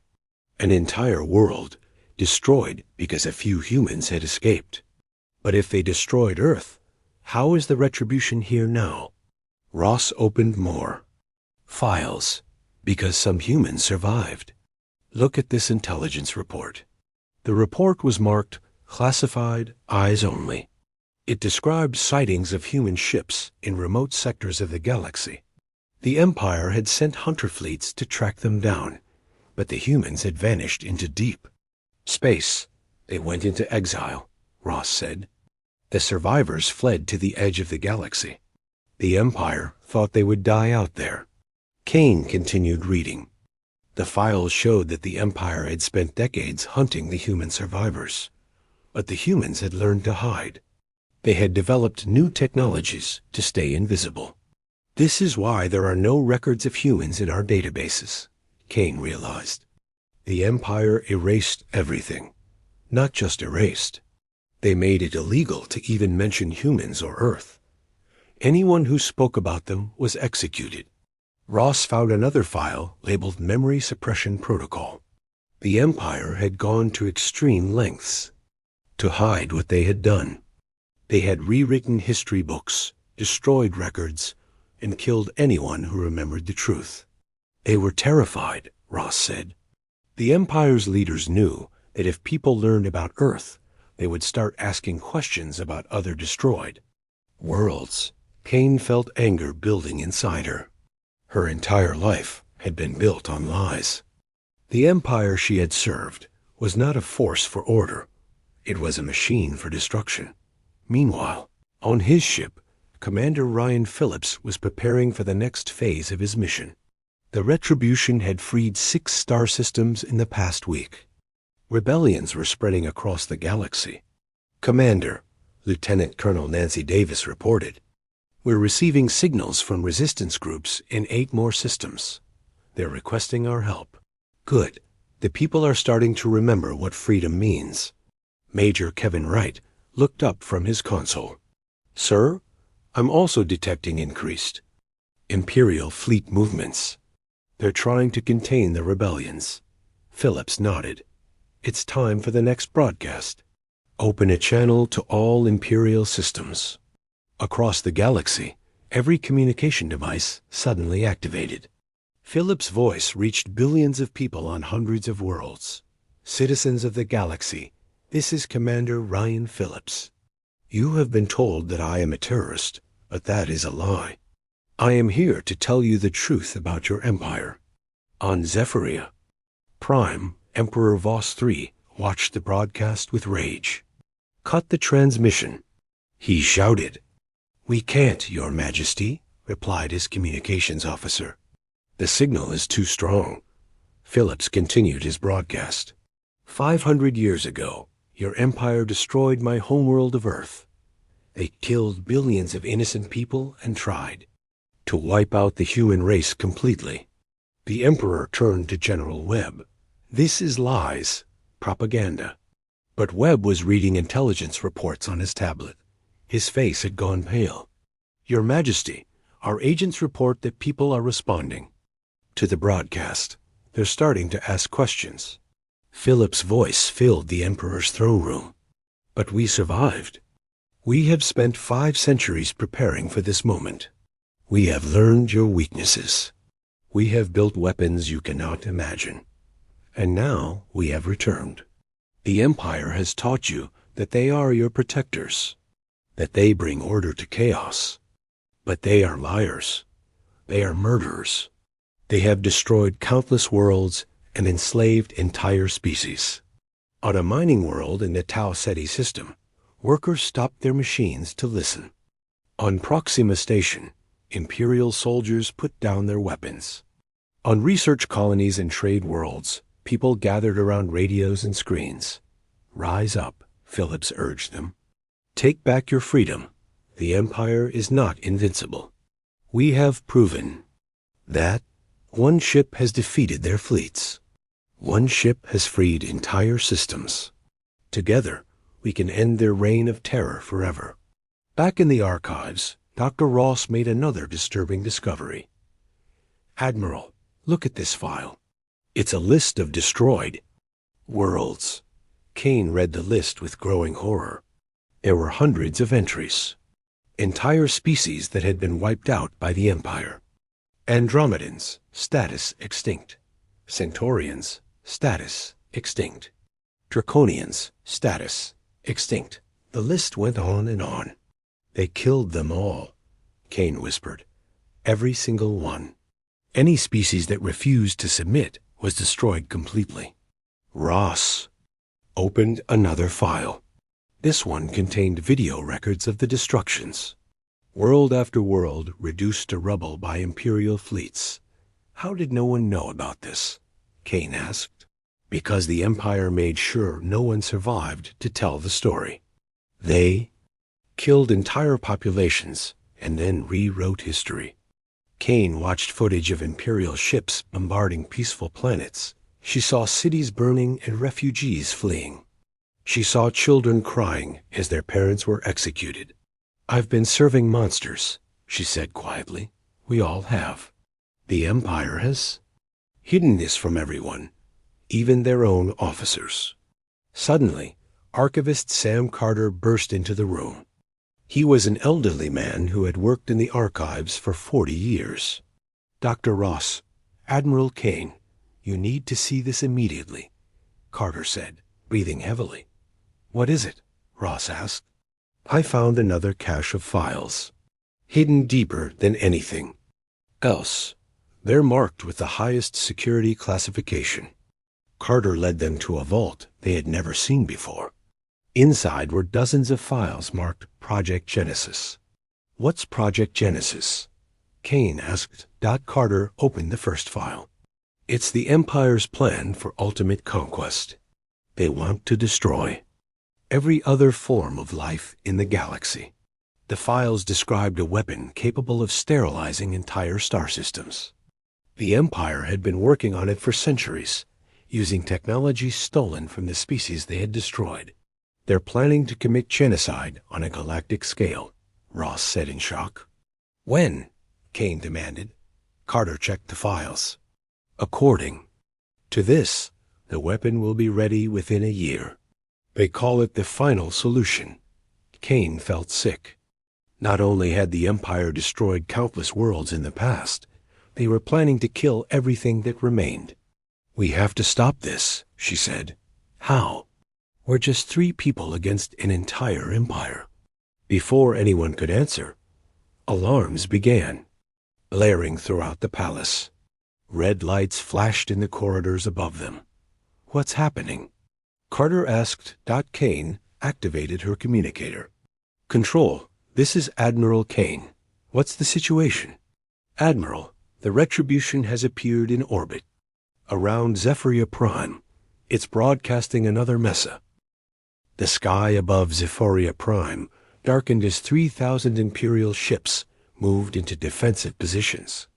An entire world destroyed because a few humans had escaped. But if they destroyed Earth, how is the retribution here now? Ross opened more files, because some humans survived. Look at this intelligence report. The report was marked Classified Eyes Only. It described sightings of human ships in remote sectors of the galaxy. The Empire had sent hunter fleets to track them down, but the humans had vanished into deep space. They went into exile, Ross said. The survivors fled to the edge of the galaxy. The Empire thought they would die out there. Kane continued reading. The files showed that the Empire had spent decades hunting the human survivors, but the humans had learned to hide. They had developed new technologies to stay invisible. This is why there are no records of humans in our databases, Kane realized. The Empire erased everything. Not just erased. They made it illegal to even mention humans or Earth. Anyone who spoke about them was executed. Ross found another file labeled Memory Suppression Protocol. The Empire had gone to extreme lengths to hide what they had done. They had rewritten history books, destroyed records, and killed anyone who remembered the truth. They were terrified, Ross said. The Empire's leaders knew that if people learned about Earth, they would start asking questions about other destroyed worlds. Kane felt anger building inside her. Her entire life had been built on lies. The Empire she had served was not a force for order. It was a machine for destruction. Meanwhile, on his ship, Commander Ryan Phillips was preparing for the next phase of his mission. The Retribution had freed 6 star systems in the past week. Rebellions were spreading across the galaxy. Commander, Lieutenant Colonel Nancy Davis reported, "We're receiving signals from resistance groups in 8 more systems. They're requesting our help." Good. The people are starting to remember what freedom means. Major Kevin Wright looked up from his console. Sir, I'm also detecting increased Imperial fleet movements. They're trying to contain the rebellions. Phillips nodded. It's time for the next broadcast. Open a channel to all Imperial systems. Across the galaxy, every communication device suddenly activated. Phillips' voice reached billions of people on hundreds of worlds. Citizens of the galaxy, this is Commander Ryan Phillips. You have been told that I am a terrorist, but that is a lie. I am here to tell you the truth about your empire. On Zephyria, Prime Emperor Voss III watched the broadcast with rage. Cut the transmission, he shouted. We can't, Your Majesty, replied his communications officer. The signal is too strong. Phillips continued his broadcast. 500 years ago, your empire destroyed my homeworld of Earth. They killed billions of innocent people and tried to wipe out the human race completely. The Emperor turned to General Webb. This is lies, propaganda. But Webb was reading intelligence reports on his tablet. His face had gone pale. Your Majesty, our agents report that people are responding to the broadcast. They're starting to ask questions. Philip's voice filled the Emperor's throne room. But we survived. We have spent 5 centuries preparing for this moment. We have learned your weaknesses. We have built weapons you cannot imagine. And now we have returned. The Empire has taught you that they are your protectors, that they bring order to chaos. But they are liars. They are murderers. They have destroyed countless worlds and enslaved entire species. On a mining world in the Tau Ceti system, workers stopped their machines to listen. On Proxima Station, Imperial soldiers put down their weapons. On research colonies and trade worlds, people gathered around radios and screens. Rise up, Phillips urged them. Take back your freedom. The Empire is not invincible. We have proven that one ship has defeated their fleets. One ship has freed entire systems. Together, we can end their reign of terror forever. Back in the archives, Dr. Ross made another disturbing discovery. Admiral, look at this file. It's a list of destroyed worlds. Kane read the list with growing horror. There were hundreds of entries. Entire species that had been wiped out by the Empire. Andromedans, status extinct. Centaurians, status extinct. Draconians, status extinct. The list went on and on. They killed them all, Kane whispered. Every single one. Any species that refused to submit was destroyed completely. Ross opened another file. This one contained video records of the destructions. World after world reduced to rubble by Imperial fleets. How did no one know about this? Kane asked. Because the Empire made sure no one survived to tell the story. They killed entire populations and then rewrote history. Kane watched footage of Imperial ships bombarding peaceful planets. She saw cities burning and refugees fleeing. She saw children crying as their parents were executed. I've been serving monsters, she said quietly. We all have. The Empire has hidden this from everyone, even their own officers. Suddenly, Archivist Sam Carter burst into the room. He was an elderly man who had worked in the archives for 40 years. Dr. Ross, Admiral Kane, you need to see this immediately, Carter said, breathing heavily. What is it? Ross asked. I found another cache of files, hidden deeper than anything else. They're marked with the highest security classification. Carter led them to a vault they had never seen before. Inside were dozens of files marked Project Genesis. What's Project Genesis? Kane asked. Carter opened the first file. It's the Empire's plan for ultimate conquest. They want to destroy every other form of life in the galaxy. The files described a weapon capable of sterilizing entire star systems. The Empire had been working on it for centuries, using technology stolen from the species they had destroyed. They're planning to commit genocide on a galactic scale, Ross said in shock. When? Kane demanded. Carter checked the files. According to this, the weapon will be ready within a year. They call it the final solution. Kane felt sick. Not only had the Empire destroyed countless worlds in the past, they were planning to kill everything that remained. We have to stop this, she said. How? We're just 3 people against an entire empire. Before anyone could answer, alarms began, blaring throughout the palace. Red lights flashed in the corridors above them. What's happening? Carter asked. Kane activated her communicator. Control, this is Admiral Kane. What's the situation? Admiral, the Retribution has appeared in orbit. Around Zephyria Prime. It's broadcasting another messa. The sky above Zephyria Prime darkened as 3,000 Imperial ships moved into defensive positions.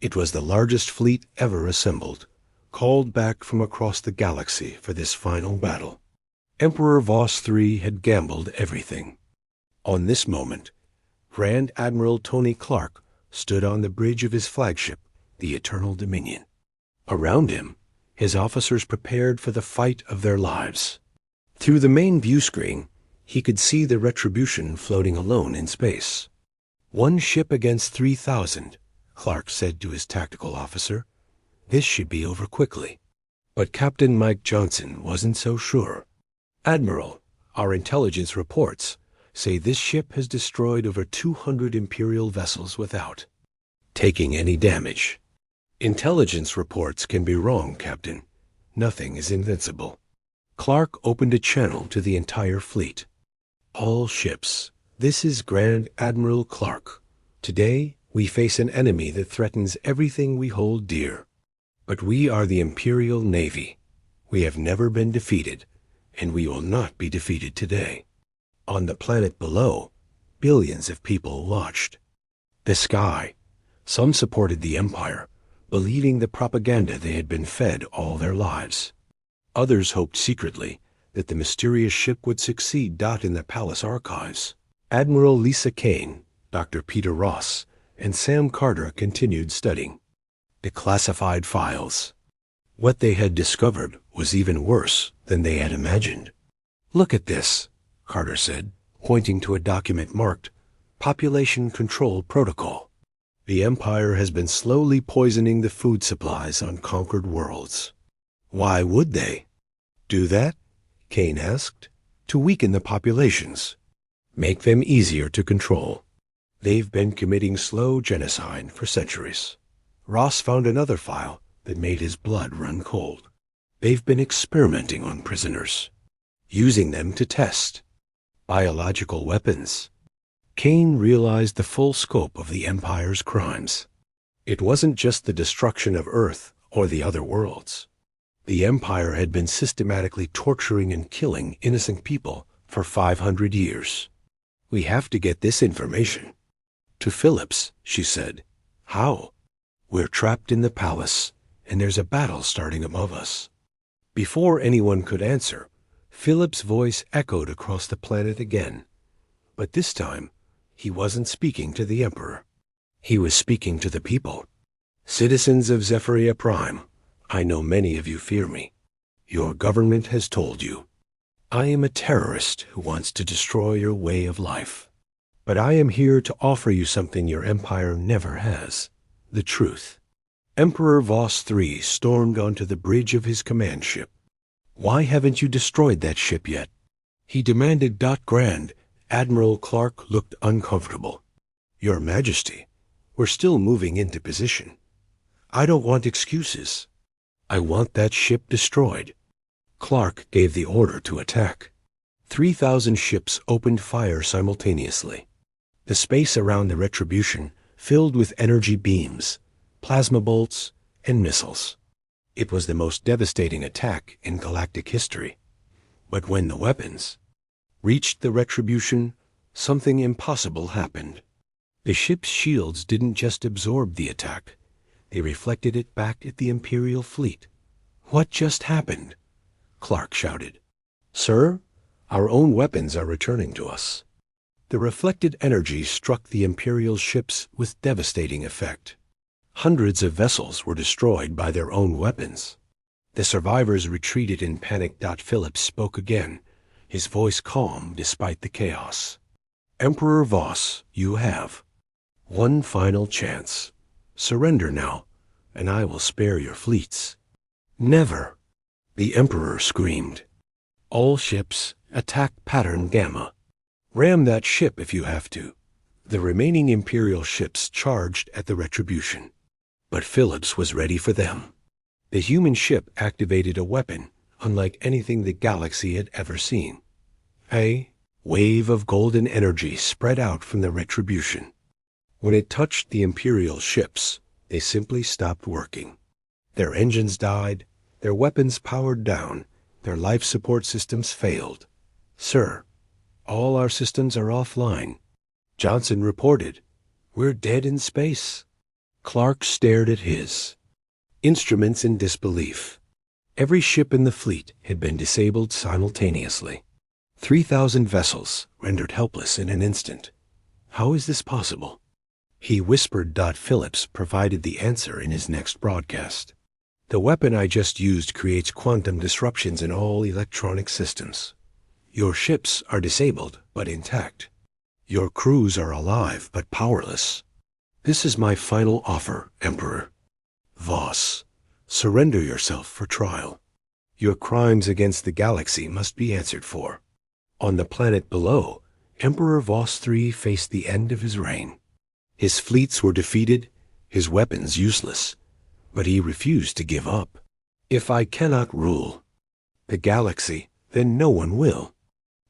It was the largest fleet ever assembled, called back from across the galaxy for this final battle. Emperor Voss III had gambled everything. On this moment, Grand Admiral Tony Clark stood on the bridge of his flagship, the Eternal Dominion. Around him, his officers prepared for the fight of their lives. Through the main view screen, he could see the Retribution floating alone in space. 1 ship against 3,000, Clark said to his tactical officer. This should be over quickly. But Captain Mike Johnson wasn't so sure. Admiral, our intelligence reports say this ship has destroyed over 200 Imperial vessels without taking any damage. Intelligence reports can be wrong, Captain. Nothing is invincible. Clark opened a channel to the entire fleet. All ships, this is Grand Admiral Clark. Today, we face an enemy that threatens everything we hold dear. But we are the Imperial Navy. We have never been defeated, and we will not be defeated today. On the planet below, billions of people watched. The sky, some supported the Empire, believing the propaganda they had been fed all their lives. Others hoped secretly that the mysterious ship would succeed. In the palace archives, Admiral Lisa Kane, Dr. Peter Ross, and Sam Carter continued studying the classified files. What they had discovered was even worse than they had imagined. Look at this, Carter said, pointing to a document marked Population Control Protocol. The Empire has been slowly poisoning the food supplies on conquered worlds. Why would they do that? Kane asked. To weaken the populations, make them easier to control. They've been committing slow genocide for centuries. Ross found another file that made his blood run cold. They've been experimenting on prisoners, using them to test biological weapons. Kane realized the full scope of the Empire's crimes. It wasn't just the destruction of Earth or the other worlds. The Empire had been systematically torturing and killing innocent people for 500 years. We have to get this information to Phillips, she said. How? We're trapped in the palace, and there's a battle starting above us. Before anyone could answer, Phillips' voice echoed across the planet again. But this time, he wasn't speaking to the Emperor. He was speaking to the people. Citizens of Zephyria Prime, I know many of you fear me. Your government has told you. I am a terrorist who wants to destroy your way of life. But I am here to offer you something your empire never has, the truth. Emperor Voss III stormed onto the bridge of his command ship. Why haven't you destroyed that ship yet? He demanded. Grand Admiral Clark looked uncomfortable. Your Majesty, we're still moving into position. I don't want excuses. I want that ship destroyed. Clark gave the order to attack. 3,000 ships opened fire simultaneously. The space around the Retribution filled with energy beams, plasma bolts, and missiles. It was the most devastating attack in galactic history. But when the weapons reached the Retribution, something impossible happened. The ship's shields didn't just absorb the attack. They reflected it back at the Imperial fleet. What just happened? Clark shouted. Sir, our own weapons are returning to us. The reflected energy struck the Imperial ships with devastating effect. Hundreds of vessels were destroyed by their own weapons. The survivors retreated in panic. Phillips spoke again, his voice calm despite the chaos. Emperor Voss, you have one final chance. Surrender now, and I will spare your fleets. Never, the Emperor screamed. All ships, attack pattern Gamma. Ram that ship if you have to. The remaining Imperial ships charged at the Retribution. But Phillips was ready for them. The human ship activated a weapon unlike anything the galaxy had ever seen. A wave of golden energy spread out from the Retribution. When it touched the Imperial ships, they simply stopped working. Their engines died, their weapons powered down, their life support systems failed. Sir, all our systems are offline. Johnson reported. We're dead in space. Clark stared at his instruments in disbelief. Every ship in the fleet had been disabled simultaneously. 3,000 vessels rendered helpless in an instant. How is this possible? He whispered. Phillips provided the answer in his next broadcast. The weapon I just used creates quantum disruptions in all electronic systems. Your ships are disabled but intact. Your crews are alive but powerless. This is my final offer, Emperor. Voss, surrender yourself for trial. Your crimes against the galaxy must be answered for. On the planet below, Emperor Voss III faced the end of his reign. His fleets were defeated, his weapons useless, but he refused to give up. If I cannot rule the galaxy, then no one will,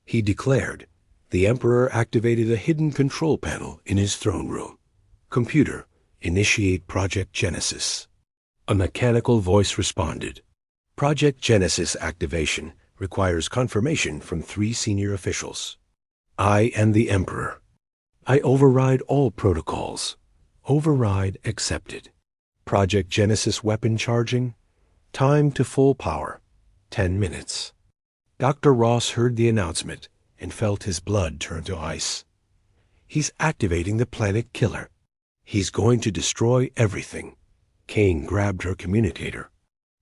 he declared. The Emperor activated a hidden control panel in his throne room. Computer, initiate Project Genesis. A mechanical voice responded. Project Genesis activation requires confirmation from 3 senior officials. I am the Emperor. I override all protocols. Override accepted. Project Genesis weapon charging. Time to full power. 10 minutes. Dr. Ross heard the announcement and felt his blood turn to ice. He's activating the planet killer. He's going to destroy everything. Kane grabbed her communicator.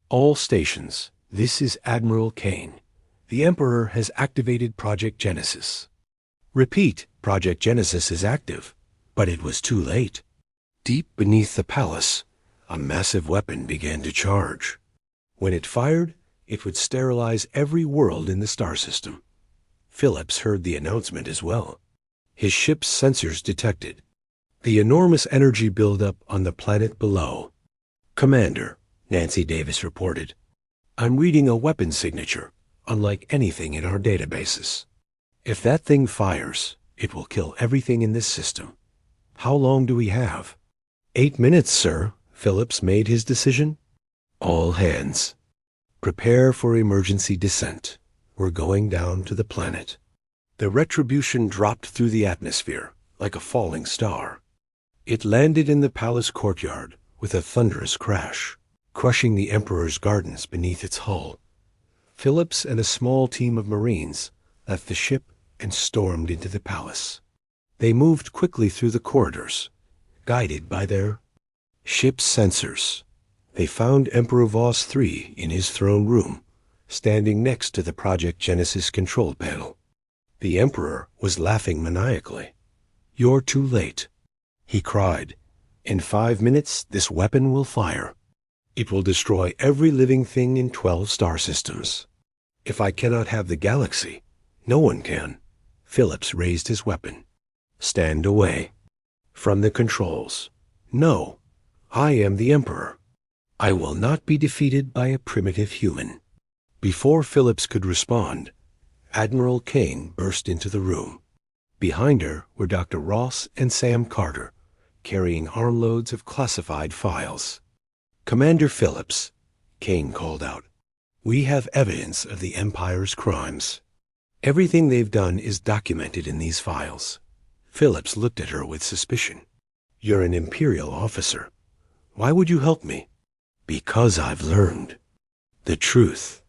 All stations, this is Admiral Kane. The Emperor has activated Project Genesis. Repeat, Project Genesis is active, but it was too late. Deep beneath the palace, a massive weapon began to charge. When it fired, it would sterilize every world in the star system. Phillips heard the announcement as well. His ship's sensors detected the enormous energy buildup on the planet below. Commander, Nancy Davis reported, I'm reading a weapon signature, unlike anything in our databases. If that thing fires, it will kill everything in this system. How long do we have? 8 minutes, sir. Phillips made his decision. All hands. Prepare for emergency descent. We're going down to the planet. The Retribution dropped through the atmosphere like a falling star. It landed in the palace courtyard with a thunderous crash, crushing the Emperor's gardens beneath its hull. Phillips and a small team of Marines left the ship and stormed into the palace. They moved quickly through the corridors, guided by their ship's sensors. They found Emperor Voss III in his throne room, standing next to the Project Genesis control panel. The Emperor was laughing maniacally. You're too late, he cried. In 5 minutes, this weapon will fire. It will destroy every living thing in 12 star systems. If I cannot have the galaxy, no one can. Phillips raised his weapon. Stand away. From the controls. No, I am the Emperor. I will not be defeated by a primitive human. Before Phillips could respond, Admiral Kane burst into the room. Behind her were Dr. Ross and Sam Carter, carrying armloads of classified files. Commander Phillips, Kane called out, we have evidence of the Empire's crimes. Everything they've done is documented in these files. Phillips looked at her with suspicion. You're an Imperial officer. Why would you help me? Because I've learned. The truth.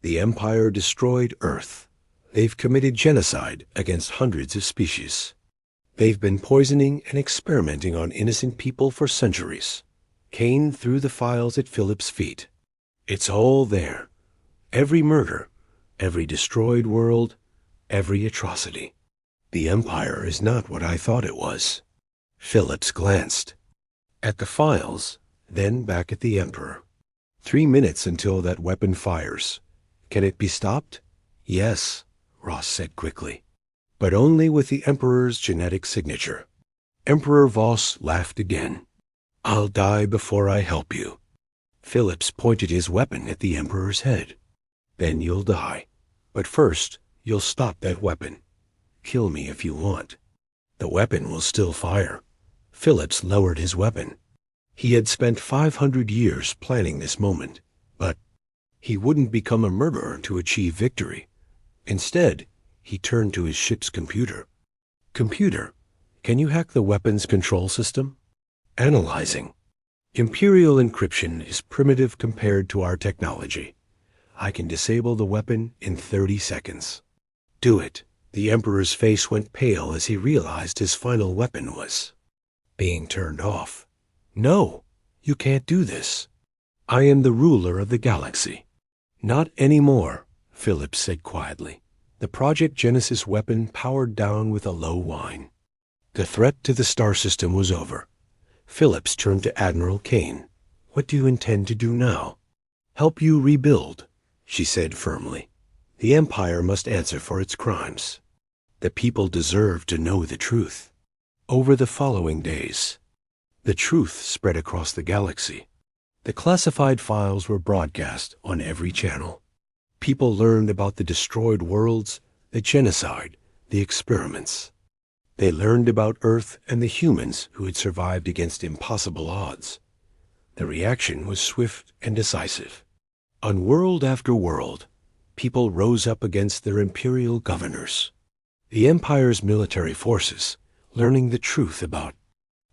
The Empire destroyed Earth. They've committed genocide against hundreds of species. They've been poisoning and experimenting on innocent people for centuries. Kane threw the files at Philip's feet. It's all there. Every murder, every destroyed world, every atrocity. The Empire is not what I thought it was. Phillips glanced at the files, then back at the Emperor. 3 minutes until that weapon fires. Can it be stopped? Yes, Ross said quickly. But only with the Emperor's genetic signature. Emperor Voss laughed again. I'll die before I help you. Phillips pointed his weapon at the Emperor's head. Then you'll die. But first, you'll stop that weapon. Kill me if you want. The weapon will still fire. Phillips lowered his weapon. He had spent 500 years planning this moment, but he wouldn't become a murderer to achieve victory. Instead, he turned to his ship's computer. Computer, can you hack the weapon's control system? Analyzing. Imperial encryption is primitive compared to our technology. I can disable the weapon in 30 seconds. Do it. The Emperor's face went pale as he realized his final weapon was being turned off. No, you can't do this. I am the ruler of the galaxy. Not anymore, Phillips said quietly. The Project Genesis weapon powered down with a low whine. The threat to the star system was over. Phillips turned to Admiral Kane. What do you intend to do now? Help you rebuild, she said firmly. The Empire must answer for its crimes. The people deserve to know the truth. Over the following days, the truth spread across the galaxy. The classified files were broadcast on every channel. People learned about the destroyed worlds, the genocide, the experiments. They learned about Earth and the humans who had survived against impossible odds. The reaction was swift and decisive. On world after world, people rose up against their imperial governors. The Empire's military forces, learning the truth about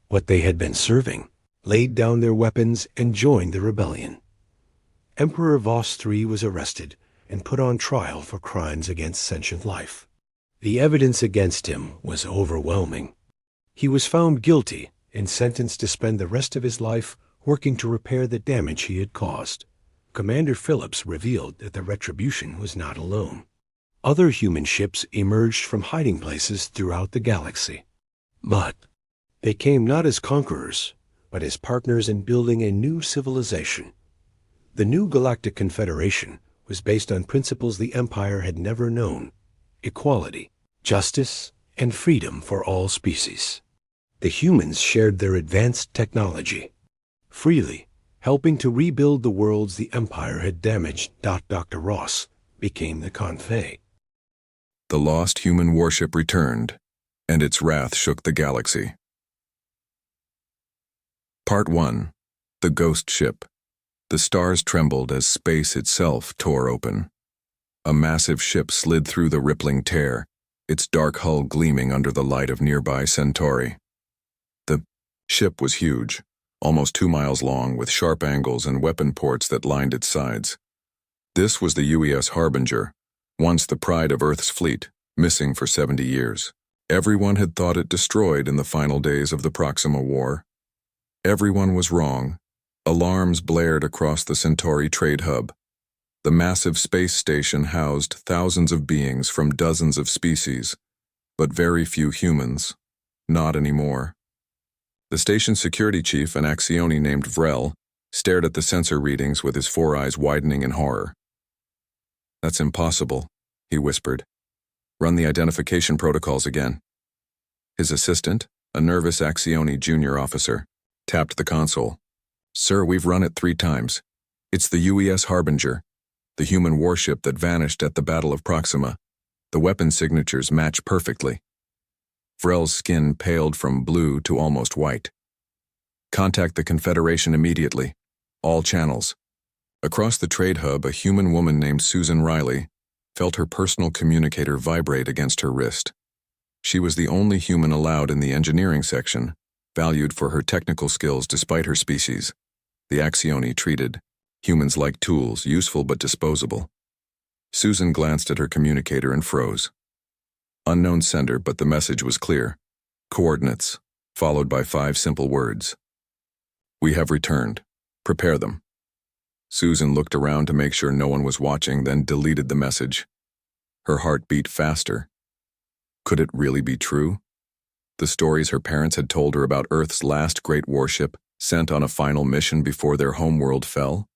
what they had been serving, laid down their weapons and joined the rebellion. Emperor Voss III was arrested and put on trial for crimes against sentient life. The evidence against him was overwhelming. He was found guilty and sentenced to spend the rest of his life working to repair the damage he had caused. Commander Phillips revealed that the retribution was not alone. Other human ships emerged from hiding places throughout the galaxy. But they came not as conquerors, but as partners in building a new civilization. The new Galactic Confederation was based on principles the Empire had never known: equality, justice, and freedom for all species. The humans shared their advanced technology freely, helping to rebuild the worlds the Empire had damaged. Dr. Ross became the Confei. The lost human warship returned, and its wrath shook the galaxy. Part 1. The Ghost Ship. The stars trembled as space itself tore open. A massive ship slid through the rippling tear, its dark hull gleaming under the light of nearby Centauri. The ship was huge, almost 2 miles long, with sharp angles and weapon ports that lined its sides. This was the HFY Harbinger, once the pride of Earth's fleet, missing for 70 years. Everyone had thought it destroyed in the final days of the Proxima War. Everyone was wrong. Alarms blared across the Centauri trade hub. The massive space station housed thousands of beings from dozens of species, but very few humans. Not anymore. The station's security chief, an Axioni named Vrel, stared at the sensor readings with his 4 eyes widening in horror. "That's impossible," he whispered. "Run the identification protocols again." His assistant, a nervous Axioni junior officer, tapped the console. "Sir, we've run it 3 times. It's the HFY Harbinger, the human warship that vanished at the Battle of Proxima. The weapon signatures match perfectly." Vrel's skin paled from blue to almost white. "Contact the Confederation immediately. All channels." Across the trade hub, a human woman named Susan Riley felt her personal communicator vibrate against her wrist. She was the only human allowed in the engineering section, valued for her technical skills despite her species. The Axioni treated Humans like tools, useful but disposable. Susan glanced at her communicator and froze. Unknown sender, but the message was clear. Coordinates, followed by 5 simple words. We have returned. Prepare them. Susan looked around to make sure no one was watching, then deleted the message. Her heart beat faster. Could it really be true? The stories her parents had told her about Earth's last great warship, sent on a final mission before their homeworld fell?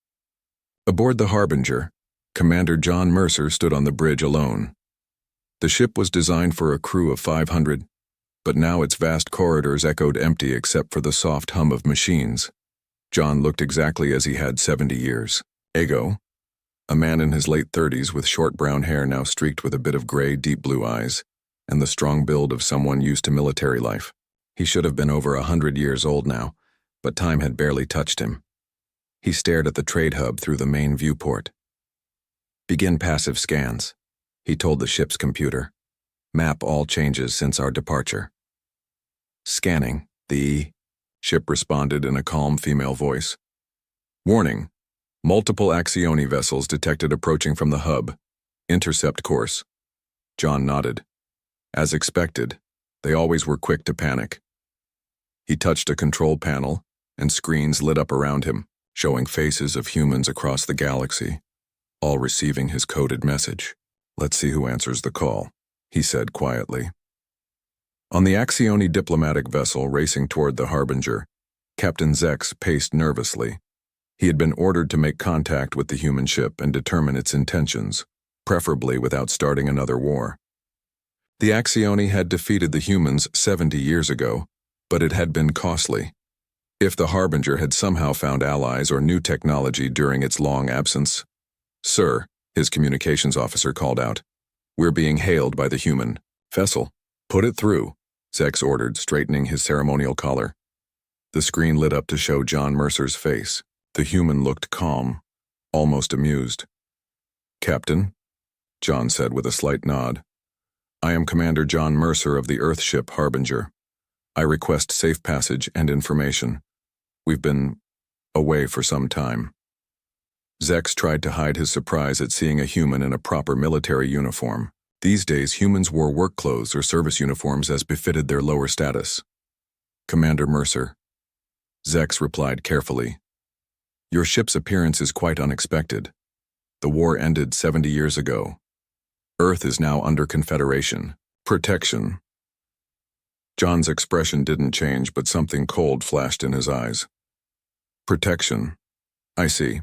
Aboard the Harbinger, Commander John Mercer stood on the bridge alone. The ship was designed for a crew of 500, but now its vast corridors echoed empty except for the soft hum of machines. John looked exactly as he had 70 years ago, a man in his late 30s with short brown hair now streaked with a bit of gray, deep blue eyes, and the strong build of someone used to military life. He should have been over 100 years old now, but time had barely touched him. He stared at the trade hub through the main viewport. Begin passive scans, he told the ship's computer. Map all changes since our departure. Scanning, the ship responded in a calm female voice. Warning, multiple Axioni vessels detected approaching from the hub. Intercept course. John nodded. As expected, they always were quick to panic. He touched a control panel, and screens lit up around him, showing faces of humans across the galaxy, all receiving his coded message. Let's see who answers the call, he said quietly. On the Axioni diplomatic vessel racing toward the Harbinger, Captain Zex paced nervously. He had been ordered to make contact with the human ship and determine its intentions, preferably without starting another war. The Axioni had defeated the humans 70 years ago, but it had been costly. If the Harbinger had somehow found allies or new technology during its long absence. Sir, his communications officer called out. We're being hailed by the human vessel. Put it through, Zex ordered, straightening his ceremonial collar. The screen lit up to show John Mercer's face. The human looked calm, almost amused. Captain, John said with a slight nod. I am Commander John Mercer of the Earthship Harbinger. I request safe passage and information. We've been away for some time. Zex tried to hide his surprise at seeing a human in a proper military uniform. These days, humans wore work clothes or service uniforms as befitted their lower status. Commander Mercer. Zex replied carefully. Your ship's appearance is quite unexpected. The war ended 70 years ago. Earth is now under Confederation protection. John's expression didn't change, but something cold flashed in his eyes. Protection. I see.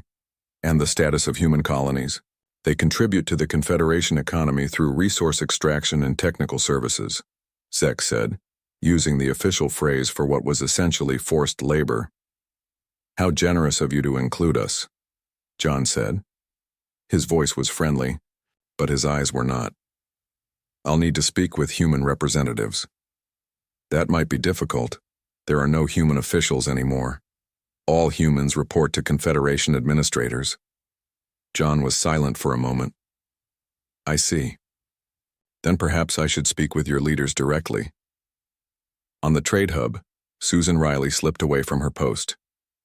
And the status of human colonies. They contribute to the Confederation economy through resource extraction and technical services, Zex said, using the official phrase for what was essentially forced labor. How generous of you to include us, John said. His voice was friendly, but his eyes were not. I'll need to speak with human representatives. That might be difficult. There are no human officials anymore. All humans report to Confederation administrators. John was silent for a moment. I see. Then perhaps I should speak with your leaders directly. On the trade hub, Susan Riley slipped away from her post,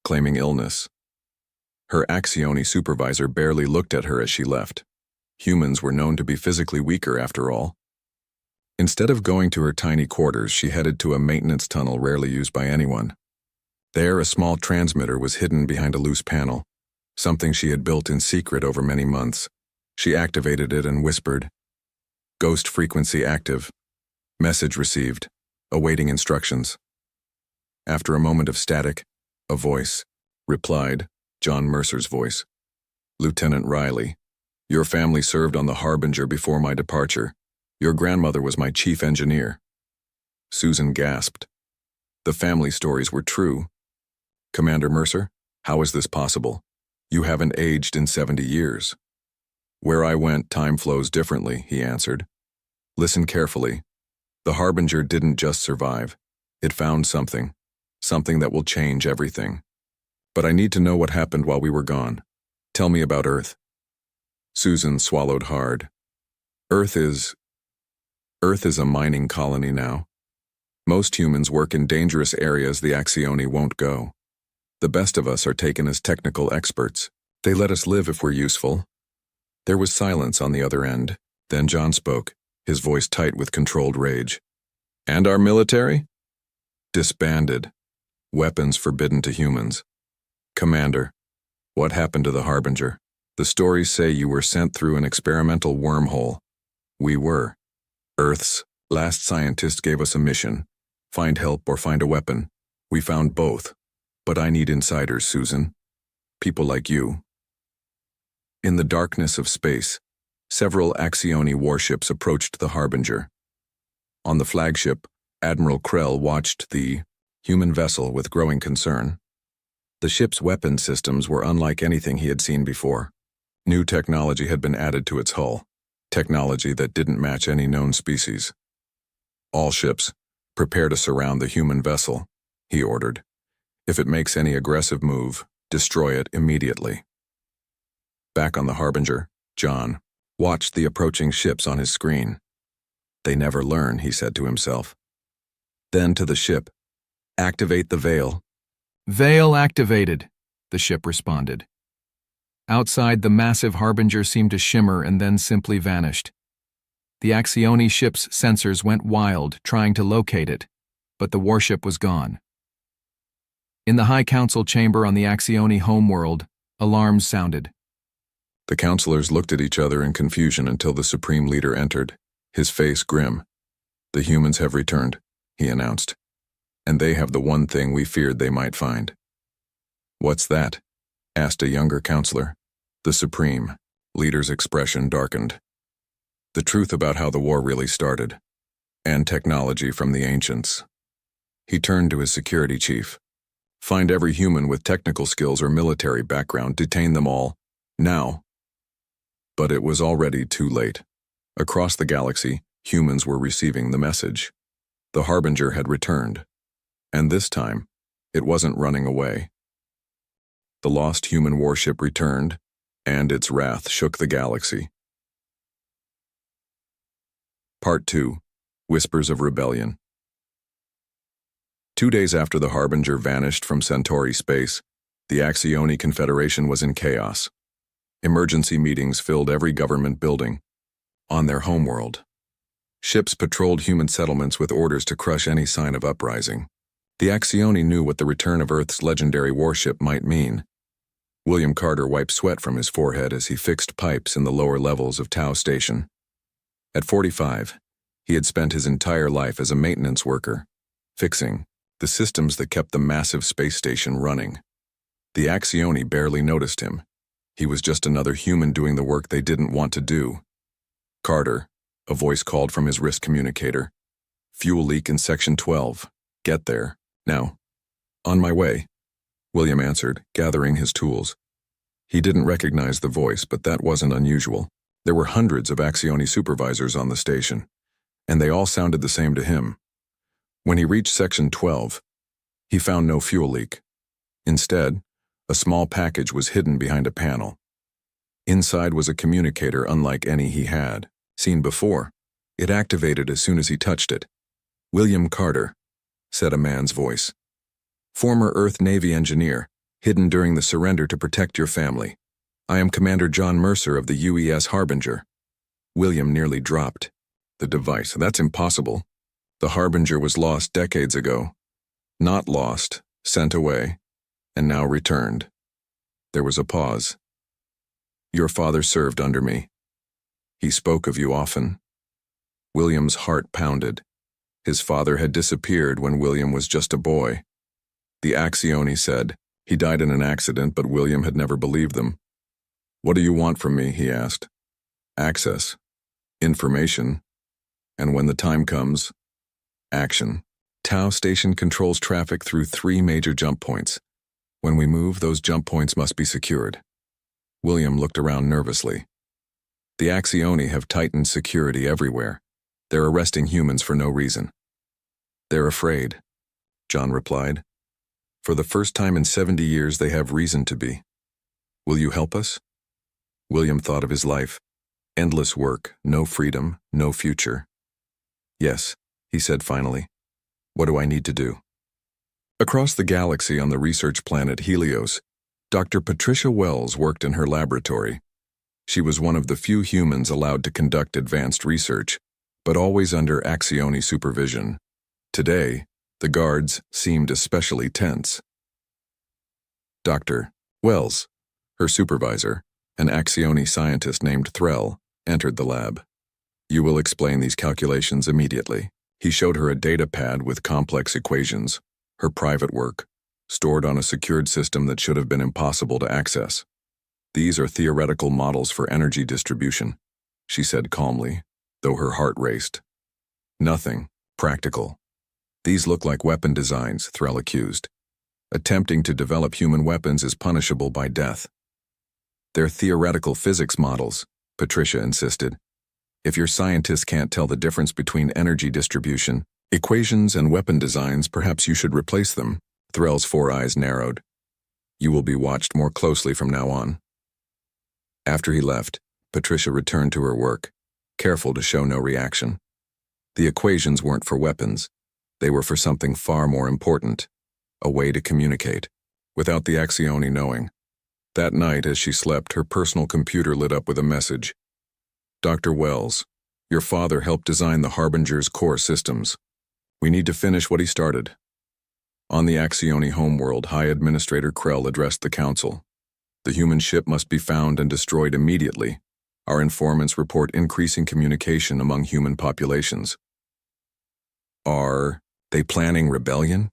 claiming illness. Her Axioni supervisor barely looked at her as she left. Humans were known to be physically weaker after all. Instead of going to her tiny quarters, she headed to a maintenance tunnel rarely used by anyone. There, a small transmitter was hidden behind a loose panel, something she had built in secret over many months. She activated it and whispered, Ghost frequency active. Message received. Awaiting instructions. After a moment of static, a voice replied, John Mercer's voice. Lieutenant Riley, your family served on the Harbinger before my departure. Your grandmother was my chief engineer. Susan gasped. The family stories were true. Commander Mercer, how is this possible? You haven't aged in 70 years. Where I went, time flows differently, he answered. Listen carefully. The Harbinger didn't just survive. It found something that will change everything. But I need to know what happened while we were gone. Tell me about Earth. Susan swallowed hard. Earth is a mining colony now. Most humans work in dangerous areas the Axioni won't go. The best of us are taken as technical experts. They let us live if we're useful. There was silence on the other end. Then John spoke, his voice tight with controlled rage. And our military? Disbanded. Weapons forbidden to humans. Commander, what happened to the Harbinger? The stories say you were sent through an experimental wormhole. We were. Earth's last scientist gave us a mission. Find help or find a weapon. We found both. But I need insiders, Susan. People like you. In the darkness of space, several Axioni warships approached the Harbinger. On the flagship, Admiral Krell watched the human vessel with growing concern. The ship's weapon systems were unlike anything he had seen before. New technology had been added to its hull, technology that didn't match any known species. All ships, prepare to surround the human vessel, he ordered. If it makes any aggressive move, destroy it immediately. Back on the Harbinger, John watched the approaching ships on his screen. They never learn, he said to himself. Then to the ship. Activate the veil. Veil activated, the ship responded. Outside, the massive Harbinger seemed to shimmer and then simply vanished. The Axioni ship's sensors went wild, trying to locate it, but the warship was gone. In the High Council chamber on the Axioni homeworld, alarms sounded. The counselors looked at each other in confusion until the Supreme Leader entered, his face grim. The humans have returned, he announced. And they have the one thing we feared they might find. What's that? Asked a younger counselor. The Supreme Leader's expression darkened. The truth about how the war really started, and technology from the ancients. He turned to his security chief. Find every human with technical skills or military background, detain them all, now. But it was already too late. Across the galaxy, humans were receiving the message. The Harbinger had returned. And this time, it wasn't running away. The lost human warship returned, and its wrath shook the galaxy. Part 2. Whispers of Rebellion. 2 days after the Harbinger vanished from Centauri space, the Axioni Confederation was in chaos. Emergency meetings filled every government building. On their homeworld, ships patrolled human settlements with orders to crush any sign of uprising. The Axioni knew what the return of Earth's legendary warship might mean. William Carter wiped sweat from his forehead as he fixed pipes in the lower levels of Tau Station. At 45, he had spent his entire life as a maintenance worker, fixing the systems that kept the massive space station running. The Axioni barely noticed him. He was just another human doing the work they didn't want to do. Carter, a voice called from his wrist communicator. Fuel leak in Section 12. Get there. Now. On my way, William answered, gathering his tools. He didn't recognize the voice, but that wasn't unusual. There were hundreds of Axioni supervisors on the station, and they all sounded the same to him. When he reached Section 12, he found no fuel leak. Instead, a small package was hidden behind a panel. Inside was a communicator unlike any he had seen before. It activated as soon as he touched it. William Carter, said a man's voice. Former Earth Navy engineer, hidden during the surrender to protect your family. I am Commander John Mercer of the UES Harbinger. William nearly dropped. The device, that's impossible. The Harbinger was lost decades ago. Not lost, sent away, and now returned. There was a pause. Your father served under me. He spoke of you often. William's heart pounded. His father had disappeared when William was just a boy. The Axioni said he died in an accident, but William had never believed them. What do you want from me, he asked. Access. Information. And when the time comes, action. Tau Station controls traffic through 3 major jump points. When we move, those jump points must be secured. William looked around nervously. The Axioni have tightened security everywhere. They're arresting humans for no reason. They're afraid, John replied. For the first time in 70 years, they have reason to be. Will you help us? William thought of his life. Endless work, no freedom, no future. Yes, he said finally. What do I need to do? Across the galaxy on the research planet Helios, Dr. Patricia Wells worked in her laboratory. She was one of the few humans allowed to conduct advanced research, but always under Axioni supervision. Today, the guards seemed especially tense. Dr. Wells, her supervisor, an Axioni scientist named Threll, entered the lab. You will explain these calculations immediately. He showed her a data pad with complex equations, her private work, stored on a secured system that should have been impossible to access. These are theoretical models for energy distribution, she said calmly, though her heart raced. Nothing practical. These look like weapon designs, Threll accused. Attempting to develop human weapons is punishable by death. They're theoretical physics models, Patricia insisted. If your scientists can't tell the difference between energy distribution, equations, and weapon designs, perhaps you should replace them. Threll's 4 eyes narrowed. You will be watched more closely from now on. After he left, Patricia returned to her work, careful to show no reaction. The equations weren't for weapons. They were for something far more important, a way to communicate, without the Axioni knowing. That night, as she slept, her personal computer lit up with a message. Dr. Wells, your father helped design the Harbinger's core systems. We need to finish what he started. On the Axioni homeworld, High Administrator Krell addressed the council. The human ship must be found and destroyed immediately. Our informants report increasing communication among human populations. Are they planning rebellion?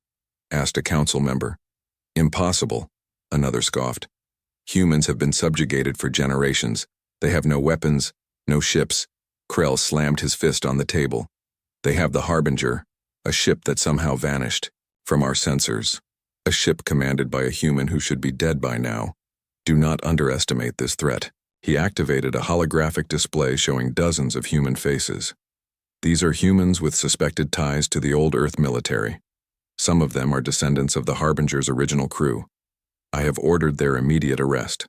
Asked a council member. Impossible, another scoffed. Humans have been subjugated for generations. They have no weapons, no ships. Krell slammed his fist on the table. They have the Harbinger, a ship that somehow vanished from our sensors. A ship commanded by a human who should be dead by now. Do not underestimate this threat. He activated a holographic display showing dozens of human faces. These are humans with suspected ties to the old Earth military. Some of them are descendants of the Harbinger's original crew. I have ordered their immediate arrest.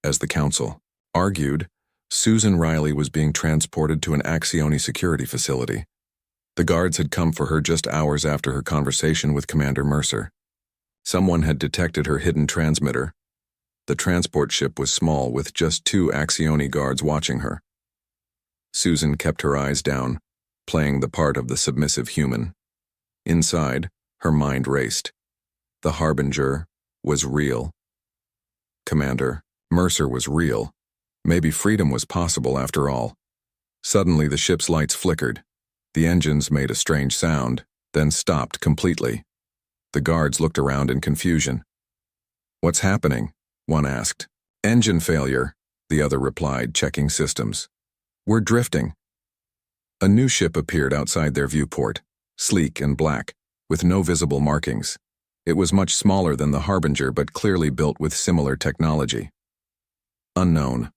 As the council argued, Susan Riley was being transported to an Axioni security facility. The guards had come for her just hours after her conversation with Commander Mercer. Someone had detected her hidden transmitter. The transport ship was small, with just 2 Axioni guards watching her. Susan kept her eyes down, playing the part of the submissive human. Inside, her mind raced. The Harbinger was real. Commander Mercer was real. Maybe freedom was possible after all. Suddenly, the ship's lights flickered. The engines made a strange sound, then stopped completely. The guards looked around in confusion. What's happening? One asked. Engine failure, the other replied, checking systems. We're drifting. A new ship appeared outside their viewport, sleek and black, with no visible markings. It was much smaller than the Harbinger, but clearly built with similar technology. Unknown.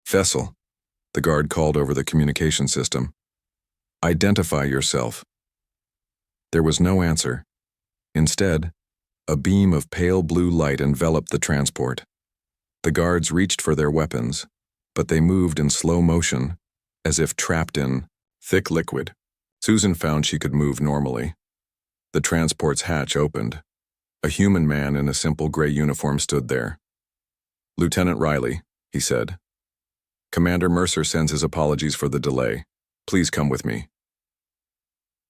Vessel, the guard called over the communication system. Identify yourself. There was no answer. Instead, a beam of pale blue light enveloped the transport. The guards reached for their weapons, but they moved in slow motion, as if trapped in thick liquid. Susan found she could move normally. The transport's hatch opened. A human man in a simple gray uniform stood there. Lieutenant Riley, he said. Commander Mercer sends his apologies for the delay. Please come with me.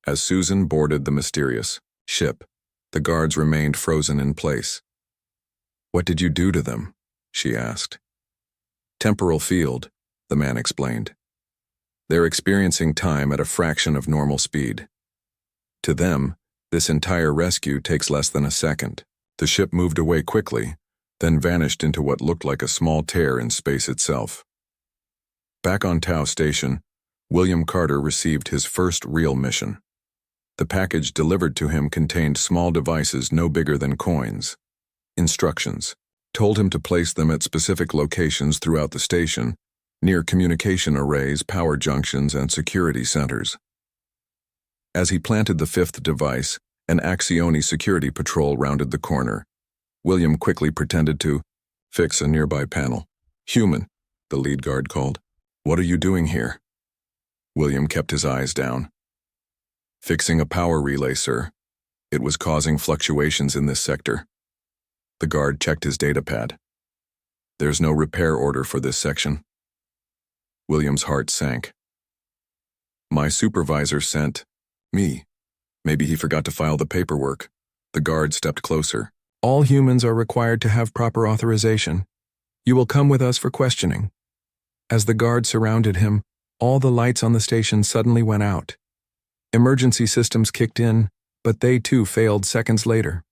As Susan boarded the mysterious ship, the guards remained frozen in place. What did you do to them? She asked. Temporal field, the man explained. They're experiencing time at a fraction of normal speed. To them, this entire rescue takes less than a second. The ship moved away quickly, then vanished into what looked like a small tear in space itself. Back on Tau Station, William Carter received his first real mission. The package delivered to him contained small devices no bigger than coins. Instructions told him to place them at specific locations throughout the station, near communication arrays, power junctions, and security centers. As he planted the 5th device, an Axioni security patrol rounded the corner. William quickly pretended to fix a nearby panel. Human, the lead guard called. What are you doing here? William kept his eyes down. Fixing a power relay, sir. It was causing fluctuations in this sector. The guard checked his datapad. There's no repair order for this section. William's heart sank. My supervisor sent me. Maybe he forgot to file the paperwork. The guard stepped closer. All humans are required to have proper authorization. You will come with us for questioning. As the guard surrounded him, all the lights on the station suddenly went out. Emergency systems kicked in, but they too failed seconds later.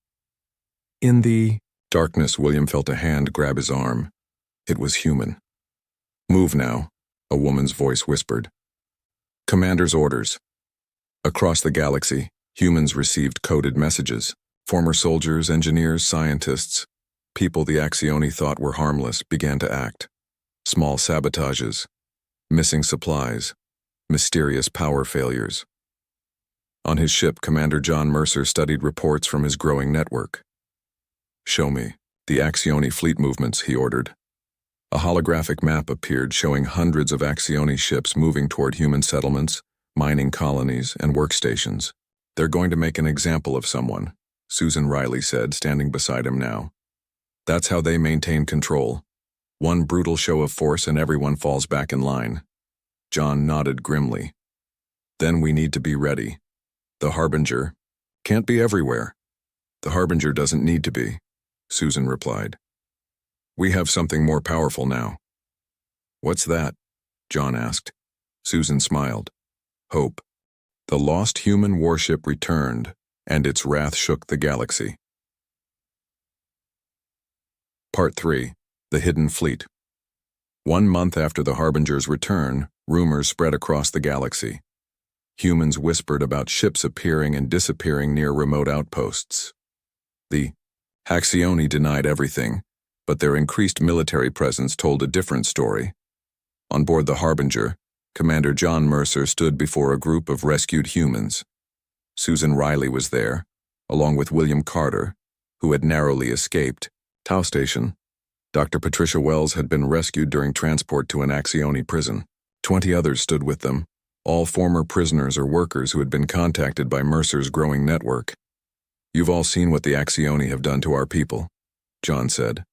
In the darkness, William felt a hand grab his arm. It was human. Move now, a woman's voice whispered. Commander's orders. Across the galaxy, humans received coded messages. Former soldiers, engineers, scientists, people the Axioni thought were harmless began to act. Small sabotages, missing supplies, mysterious power failures. On his ship, Commander John Mercer studied reports from his growing network. Show me the Axioni fleet movements, he ordered. A holographic map appeared showing hundreds of Axioni ships moving toward human settlements, mining colonies, and workstations. They're going to make an example of someone, Susan Riley said, standing beside him now. That's how they maintain control. One brutal show of force and everyone falls back in line. John nodded grimly. Then we need to be ready. The Harbinger can't be everywhere. The Harbinger doesn't need to be, Susan replied. We have something more powerful now. What's that? John asked. Susan smiled. Hope. The lost human warship returned, and its wrath shook the galaxy. Part 3. The Hidden Fleet. 1 month after the Harbinger's return, rumors spread across the galaxy. Humans whispered about ships appearing and disappearing near remote outposts. The Axioni denied everything, but their increased military presence told a different story. On board the Harbinger, Commander John Mercer stood before a group of rescued humans. Susan Riley was there, along with William Carter, who had narrowly escaped. Tau Station. Dr. Patricia Wells had been rescued during transport to an Axioni prison. 20 others stood with them, all former prisoners or workers who had been contacted by Mercer's growing network. You've all seen what the Axioni have done to our people, John said.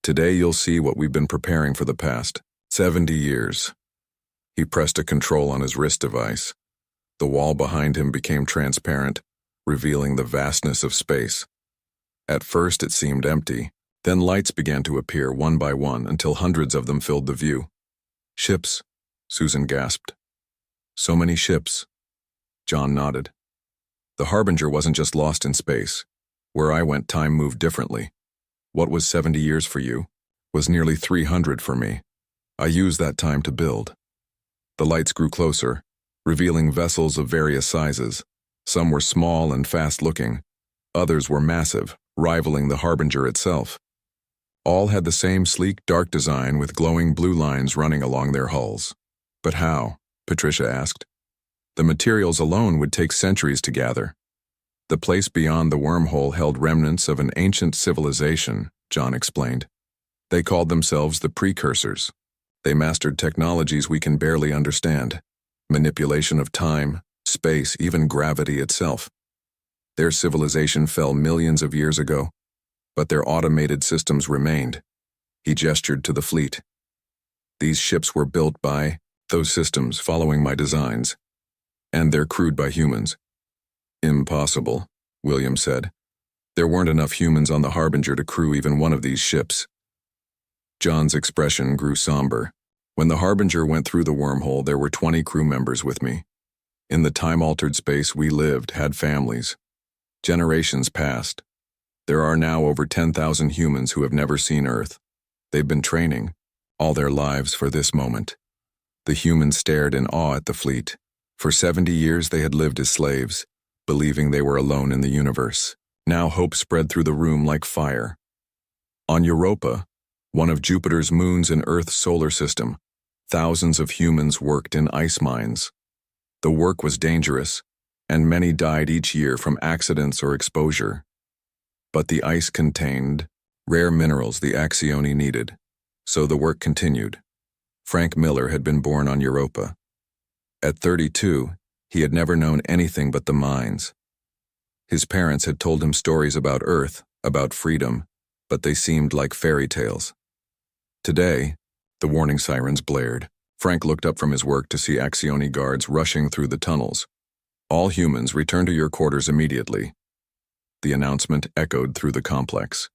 Today you'll see what we've been preparing for the past 70 years. He pressed a control on his wrist device. The wall behind him became transparent, revealing the vastness of space. At first it seemed empty, then lights began to appear one by one until hundreds of them filled the view. Ships, Susan gasped. So many ships. John nodded. The Harbinger wasn't just lost in space. Where I went, time moved differently. What was 70 years for you was nearly 300 for me. I used that time to build. The lights grew closer, revealing vessels of various sizes. Some were small and fast-looking. Others were massive, rivaling the Harbinger itself. All had the same sleek, dark design with glowing blue lines running along their hulls. But how? Patricia asked. The materials alone would take centuries to gather. The place beyond the wormhole held remnants of an ancient civilization, John explained. They called themselves the Precursors. They mastered technologies we can barely understand. Manipulation of time, space, even gravity itself. Their civilization fell millions of years ago, but their automated systems remained. He gestured to the fleet. These ships were built by those systems following my designs, and they're crewed by humans. Impossible, William said. There weren't enough humans on the Harbinger to crew even one of these ships. John's expression grew somber. When the Harbinger went through the wormhole, there were 20 crew members with me. In the time-altered space we lived, had families. Generations passed. There are now over 10,000 humans who have never seen Earth. They've been training, all their lives, for this moment. The humans stared in awe at the fleet. For 70 years they had lived as slaves, believing they were alone in the universe. Now hope spread through the room like fire. On Europa, one of Jupiter's moons in Earth's solar system, thousands of humans worked in ice mines. The work was dangerous, and many died each year from accidents or exposure. But the ice contained rare minerals the Axioni needed, so the work continued. Frank Miller had been born on Europa. At 32, he had never known anything but the mines. His parents had told him stories about Earth, about freedom, but they seemed like fairy tales. Today, the warning sirens blared. Frank looked up from his work to see Axioni guards rushing through the tunnels. All humans return to your quarters immediately. The announcement echoed through the complex.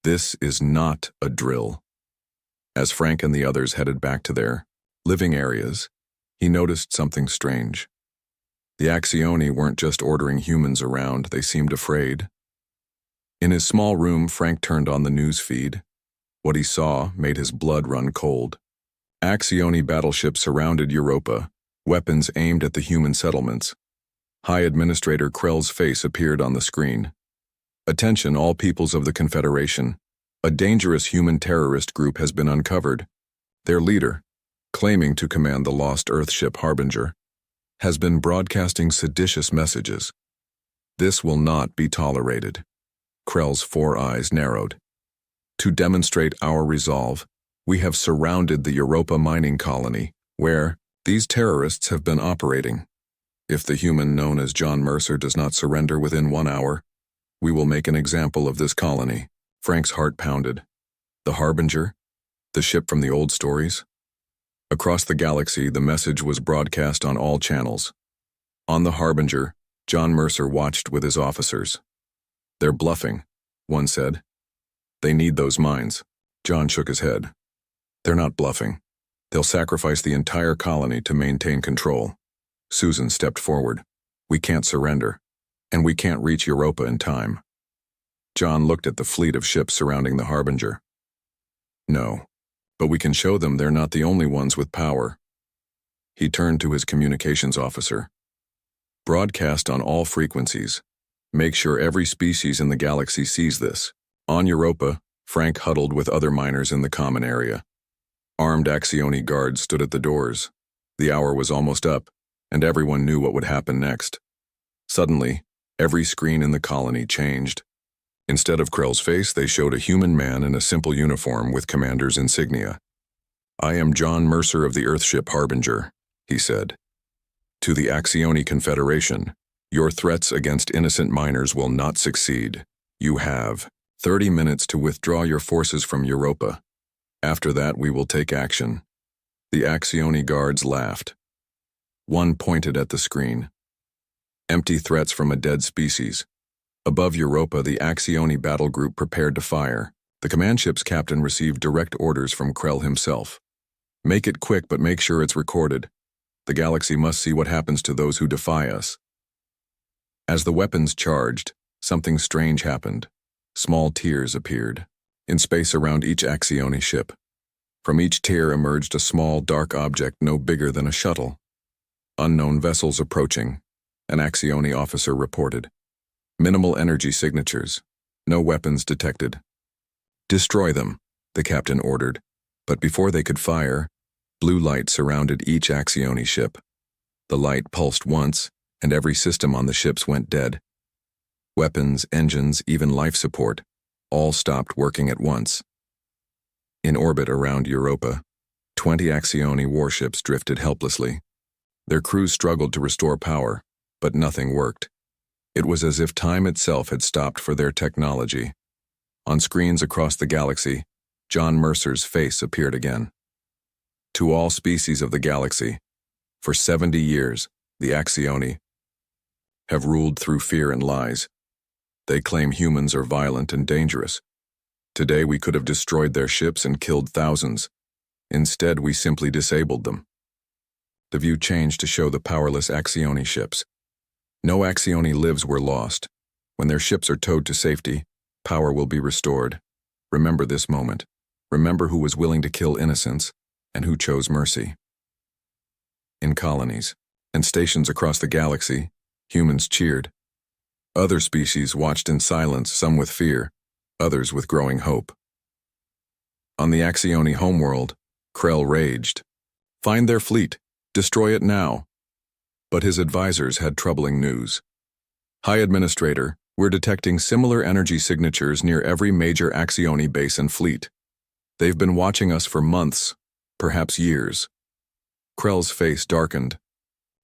This is not a drill. As Frank and the others headed back to their living areas, he noticed something strange. The Axioni weren't just ordering humans around, they seemed afraid. In his small room, Frank turned on the news feed. What he saw made his blood run cold. Axioni battleships surrounded Europa, weapons aimed at the human settlements. High Administrator Krell's face appeared on the screen. Attention, all peoples of the Confederation. A dangerous human terrorist group has been uncovered. Their leader, claiming to command the lost Earthship Harbinger, has been broadcasting seditious messages. This will not be tolerated. Krell's 4 eyes narrowed. To demonstrate our resolve, we have surrounded the Europa mining colony, where these terrorists have been operating. If the human known as John Mercer does not surrender within 1 hour, we will make an example of this colony. Frank's heart pounded. The Harbinger? The ship from the old stories? Across the galaxy, the message was broadcast on all channels. On the Harbinger, John Mercer watched with his officers. They're bluffing, one said. They need those mines. John shook his head. They're not bluffing. They'll sacrifice the entire colony to maintain control. Susan stepped forward. We can't surrender, and we can't reach Europa in time. John looked at the fleet of ships surrounding the Harbinger. No, but we can show them they're not the only ones with power. He turned to his communications officer. Broadcast on all frequencies. Make sure every species in the galaxy sees this. On Europa, Frank huddled with other miners in the common area. Armed Axioni guards stood at the doors. The hour was almost up, and everyone knew what would happen next. Suddenly, every screen in the colony changed. Instead of Krell's face, they showed a human man in a simple uniform with commander's insignia. I am John Mercer of the Earthship Harbinger, he said. To the Axioni Confederation, your threats against innocent miners will not succeed. You have 30 minutes to withdraw your forces from Europa. After that, we will take action. The Axioni guards laughed. One pointed at the screen. Empty threats from a dead species. Above Europa, the Axioni battle group prepared to fire. The command ship's captain received direct orders from Krell himself. Make it quick, but make sure it's recorded. The galaxy must see what happens to those who defy us. As the weapons charged, something strange happened. Small tiers appeared in space around each Axioni ship. From each tier emerged a small, dark object no bigger than a shuttle. Unknown vessels approaching, an Axioni officer reported. Minimal energy signatures. No weapons detected. Destroy them, the captain ordered, but before they could fire, blue light surrounded each Axioni ship. The light pulsed once, and every system on the ships went dead. Weapons, engines, even life support, all stopped working at once. In orbit around Europa, 20 Axioni warships drifted helplessly. Their crews struggled to restore power, but nothing worked. It was as if time itself had stopped for their technology. On screens across the galaxy, John Mercer's face appeared again. To all species of the galaxy, for 70 years, the Axioni have ruled through fear and lies. They claim humans are violent and dangerous. Today we could have destroyed their ships and killed thousands. Instead, we simply disabled them. The view changed to show the powerless Axioni ships. No Axioni lives were lost. When their ships are towed to safety, power will be restored. Remember this moment. Remember who was willing to kill innocents and who chose mercy. In colonies and stations across the galaxy, humans cheered. Other species watched in silence, some with fear, others with growing hope. On the Axioni homeworld, Krell raged. Find their fleet. Destroy it now. But his advisors had troubling news. High Administrator, we're detecting similar energy signatures near every major Axioni base and fleet. They've been watching us for months, perhaps years. Krell's face darkened.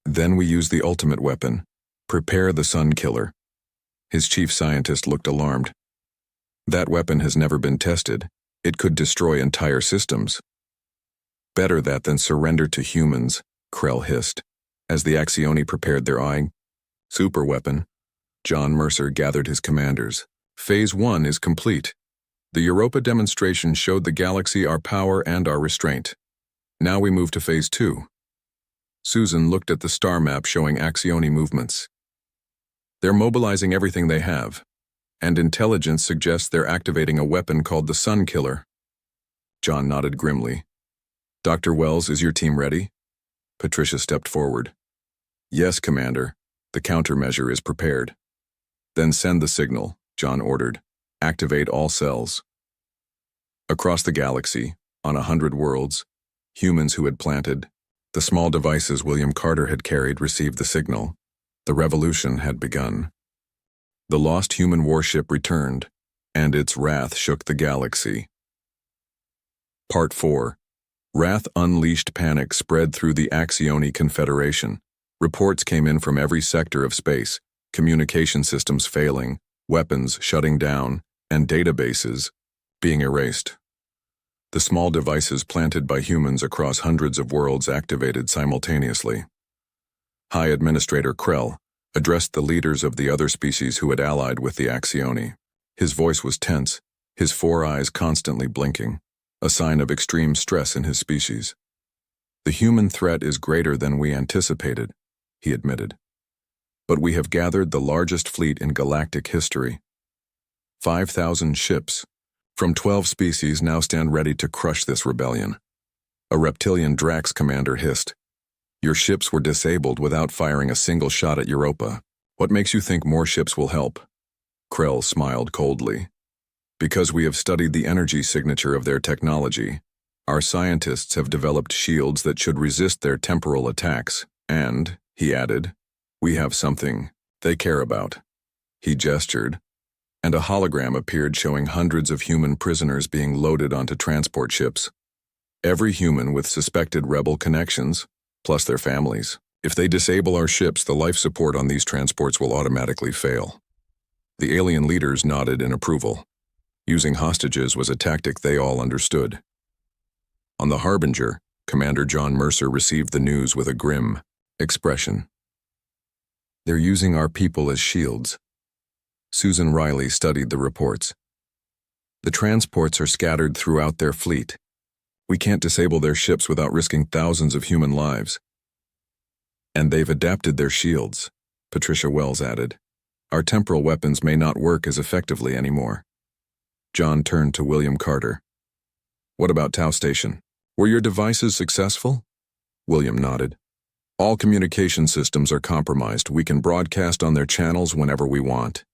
Then we use the ultimate weapon. Prepare the Sun Killer. His chief scientist looked alarmed. That weapon has never been tested. It could destroy entire systems. Better that than surrender to humans, Krell hissed, as the Axioni prepared their superweapon. John Mercer gathered his commanders. Phase 1 is complete. The Europa demonstration showed the galaxy our power and our restraint. Now we move to Phase 2. Susan looked at the star map showing Axioni movements. They're mobilizing everything they have, and intelligence suggests they're activating a weapon called the Sun Killer. John nodded grimly. Dr. Wells, is your team ready? Patricia stepped forward. Yes, Commander. The countermeasure is prepared. Then send the signal, John ordered. Activate all cells. Across the galaxy, on 100 worlds, humans who had planted the small devices William Carter had carried received the signal. The revolution had begun. The lost human warship returned, and its wrath shook the galaxy. Part 4. Wrath unleashed panic spread through the Axioni Confederation. Reports came in from every sector of space, communication systems failing, weapons shutting down, and databases being erased. The small devices planted by humans across hundreds of worlds activated simultaneously. High Administrator Krell addressed the leaders of the other species who had allied with the Axioni. His voice was tense, his 4 eyes constantly blinking, a sign of extreme stress in his species. The human threat is greater than we anticipated, he admitted. But we have gathered the largest fleet in galactic history. 5,000 ships from 12 species now stand ready to crush this rebellion. A reptilian Drax commander hissed. Your ships were disabled without firing a single shot at Europa. What makes you think more ships will help? Krell smiled coldly. Because we have studied the energy signature of their technology, our scientists have developed shields that should resist their temporal attacks, and, he added, we have something they care about. He gestured, and a hologram appeared showing hundreds of human prisoners being loaded onto transport ships. Every human with suspected rebel connections, plus their families. If they disable our ships, the life support on these transports will automatically fail. The alien leaders nodded in approval. Using hostages was a tactic they all understood. On the Harbinger, Commander John Mercer received the news with a grim expression. They're using our people as shields. Susan Riley studied the reports. The transports are scattered throughout their fleet. We can't disable their ships without risking thousands of human lives. And they've adapted their shields, Patricia Wells added. Our temporal weapons may not work as effectively anymore. John turned to William Carter. What about Tau Station? Were your devices successful? William nodded. All communication systems are compromised. We can broadcast on their channels whenever we want.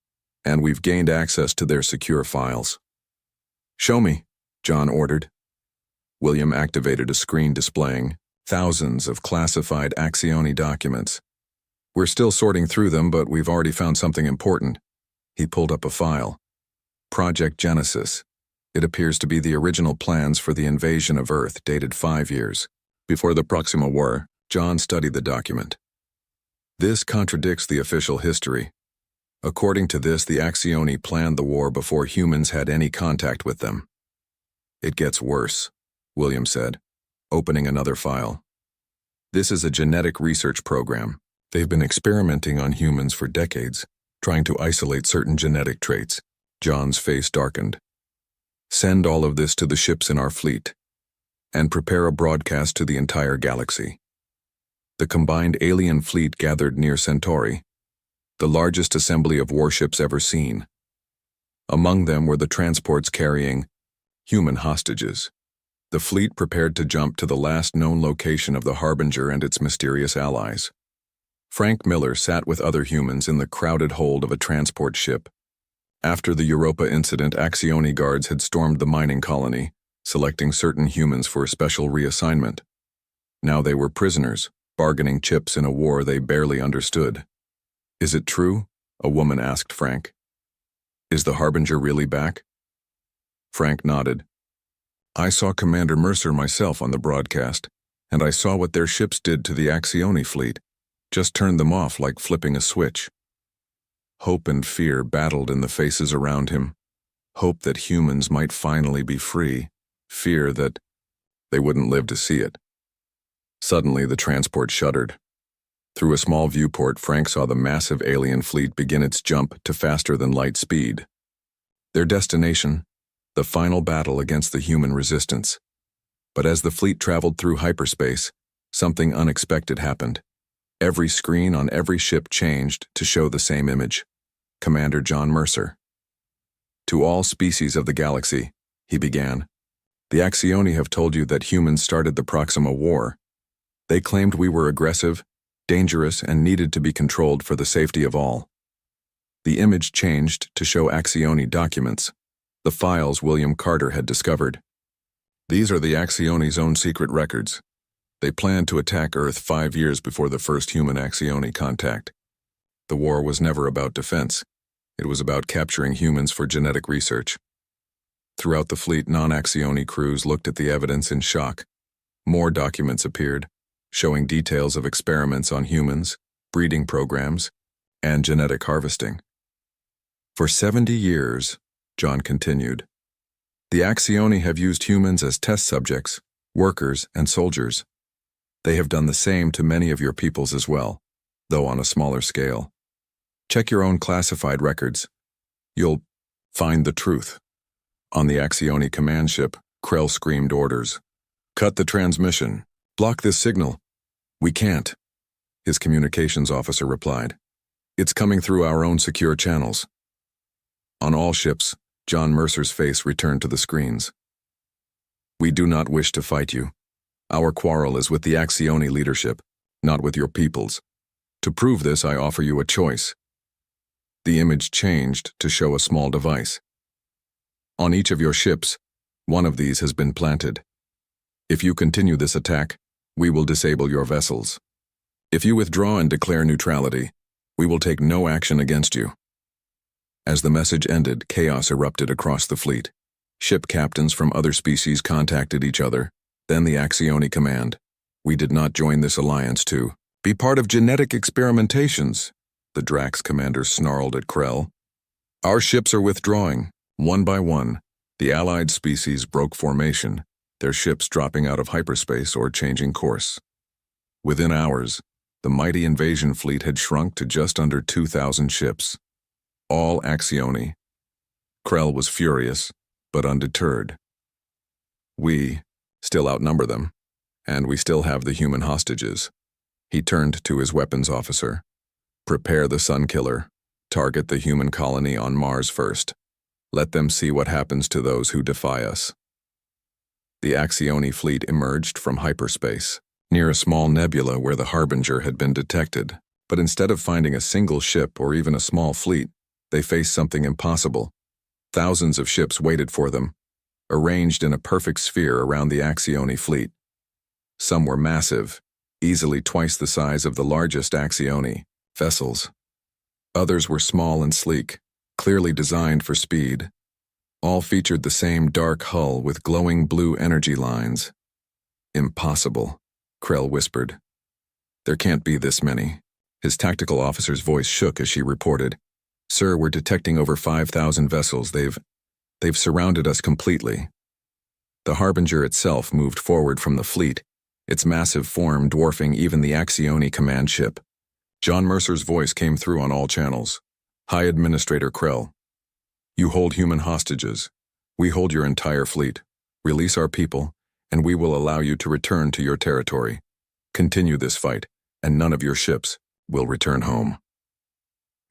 And we've gained access to their secure files. Show me, John ordered. William activated a screen displaying thousands of classified Axioni documents. We're still sorting through them, but we've already found something important. He pulled up a file. Project Genesis. It appears to be the original plans for the invasion of Earth, dated 5 years before the Proxima War. John studied the document. This contradicts the official history. According to this, the Axioni planned the war before humans had any contact with them. It gets worse, William said, opening another file. This is a genetic research program. They've been experimenting on humans for decades, trying to isolate certain genetic traits. John's face darkened. Send all of this to the ships in our fleet, and prepare a broadcast to the entire galaxy. The combined alien fleet gathered near Centauri, the largest assembly of warships ever seen. Among them were the transports carrying human hostages. The fleet prepared to jump to the last known location of the Harbinger and its mysterious allies. Frank Miller sat with other humans in the crowded hold of a transport ship. After the Europa incident, Axioni guards had stormed the mining colony, selecting certain humans for a special reassignment. Now they were prisoners, bargaining chips in a war they barely understood. Is it true? A woman asked Frank. Is the Harbinger really back? Frank nodded. I saw Commander Mercer myself on the broadcast, and I saw what their ships did to the Axioni fleet. Just turned them off like flipping a switch. Hope and fear battled in the faces around him. hope that humans might finally be free, fear that they wouldn't live to see it. Suddenly, the transport shuddered. Through a small viewport, Frank saw the massive alien fleet begin its jump to faster-than-light speed. Their destination, the final battle against the human resistance. But as the fleet traveled through hyperspace, something unexpected happened. Every screen on every ship changed to show the same image: Commander John Mercer. "To all species of the galaxy," he began, "the Axioni have told you that humans started the Proxima War. They claimed we were aggressive, dangerous, and needed to be controlled for the safety of all." The image changed to show Axioni documents, the files William Carter had discovered. "These are the Axioni's own secret records. They planned to attack Earth 5 years before the first human Axioni contact. The war was never about defense. It was about capturing humans for genetic research." Throughout the fleet, non-Axioni crews looked at the evidence in shock. More documents appeared, showing details of experiments on humans, breeding programs, and genetic harvesting. "For 70 years, John continued, the Axioni have used humans as test subjects, workers, and soldiers. They have done the same to many of your peoples as well, though on a smaller scale. Check your own classified records. You'll find the truth." On the Axioni command ship, Krell screamed orders. "Cut the transmission. Block this signal." "We can't," his communications officer replied. "It's coming through our own secure channels." On all ships, John Mercer's face returned to the screens. "We do not wish to fight you. Our quarrel is with the Axioni leadership, not with your peoples. To prove this, I offer you a choice." The image changed to show a small device. "On each of your ships, one of these has been planted. If you continue this attack, we will disable your vessels. If you withdraw and declare neutrality, we will take no action against you." As the message ended, chaos erupted across the fleet. Ship captains from other species contacted each other, then the Axioni command. "We did not join this alliance to be part of genetic experimentations," the Drax commander snarled at Krell. "Our ships are withdrawing." One by one, the allied species broke formation, their ships dropping out of hyperspace or changing course. Within hours, the mighty invasion fleet had shrunk to just under 2,000 ships. All Axioni. Krell was furious, but undeterred. "We still outnumber them, and we still have the human hostages." He turned to his weapons officer. "Prepare the Sunkiller. Target the human colony on Mars first. Let them see what happens to those who defy us." The Axioni fleet emerged from hyperspace, near a small nebula where the Harbinger had been detected. But instead of finding a single ship or even a small fleet, they faced something impossible. Thousands of ships waited for them, arranged in a perfect sphere around the Axioni fleet. Some were massive, easily twice the size of the largest Axioni vessels. Others were small and sleek, clearly designed for speed. All featured the same dark hull with glowing blue energy lines. "Impossible," Krell whispered. "There can't be this many." His tactical officer's voice shook as she reported, "Sir, we're detecting over 5,000 vessels. They've surrounded us completely." The Harbinger itself moved forward from the fleet, its massive form dwarfing even the Axioni command ship. John Mercer's voice came through on all channels. "High Administrator Krell, you hold human hostages. We hold your entire fleet. Release our people, and we will allow you to return to your territory. Continue this fight, and none of your ships will return home."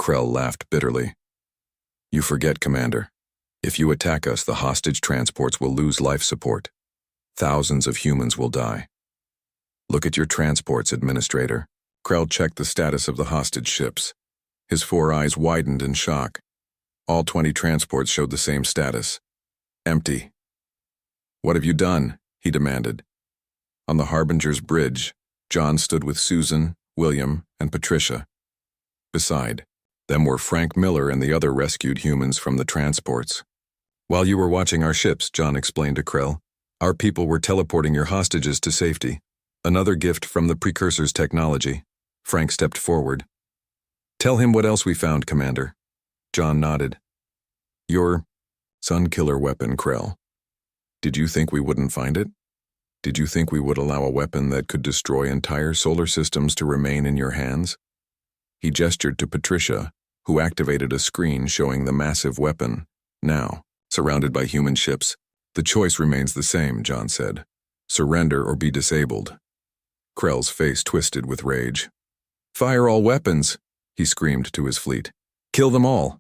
Krell laughed bitterly. "You forget, Commander. If you attack us, the hostage transports will lose life support. Thousands of humans will die." "Look at your transports, Administrator." Krell checked the status of the hostage ships. His 4 eyes widened in shock. All 20 transports showed the same status: empty. "What have you done?" he demanded. On the Harbinger's bridge, John stood with Susan, William, and Patricia. Beside them were Frank Miller and the other rescued humans from the transports. "While you were watching our ships," John explained to Krell, "our people were teleporting your hostages to safety. Another gift from the Precursor's technology." Frank stepped forward. "Tell him what else we found, Commander." John nodded. Your Sun-killer weapon, Krell. Did you think we wouldn't find it? Did you think we would allow a weapon that could destroy entire solar systems to remain in your hands? He gestured to Patricia, who activated a screen showing the massive weapon. Now, surrounded by human ships, the choice remains the same, John said. Surrender or be disabled. Krell's face twisted with rage. Fire all weapons, he screamed to his fleet. Kill them all.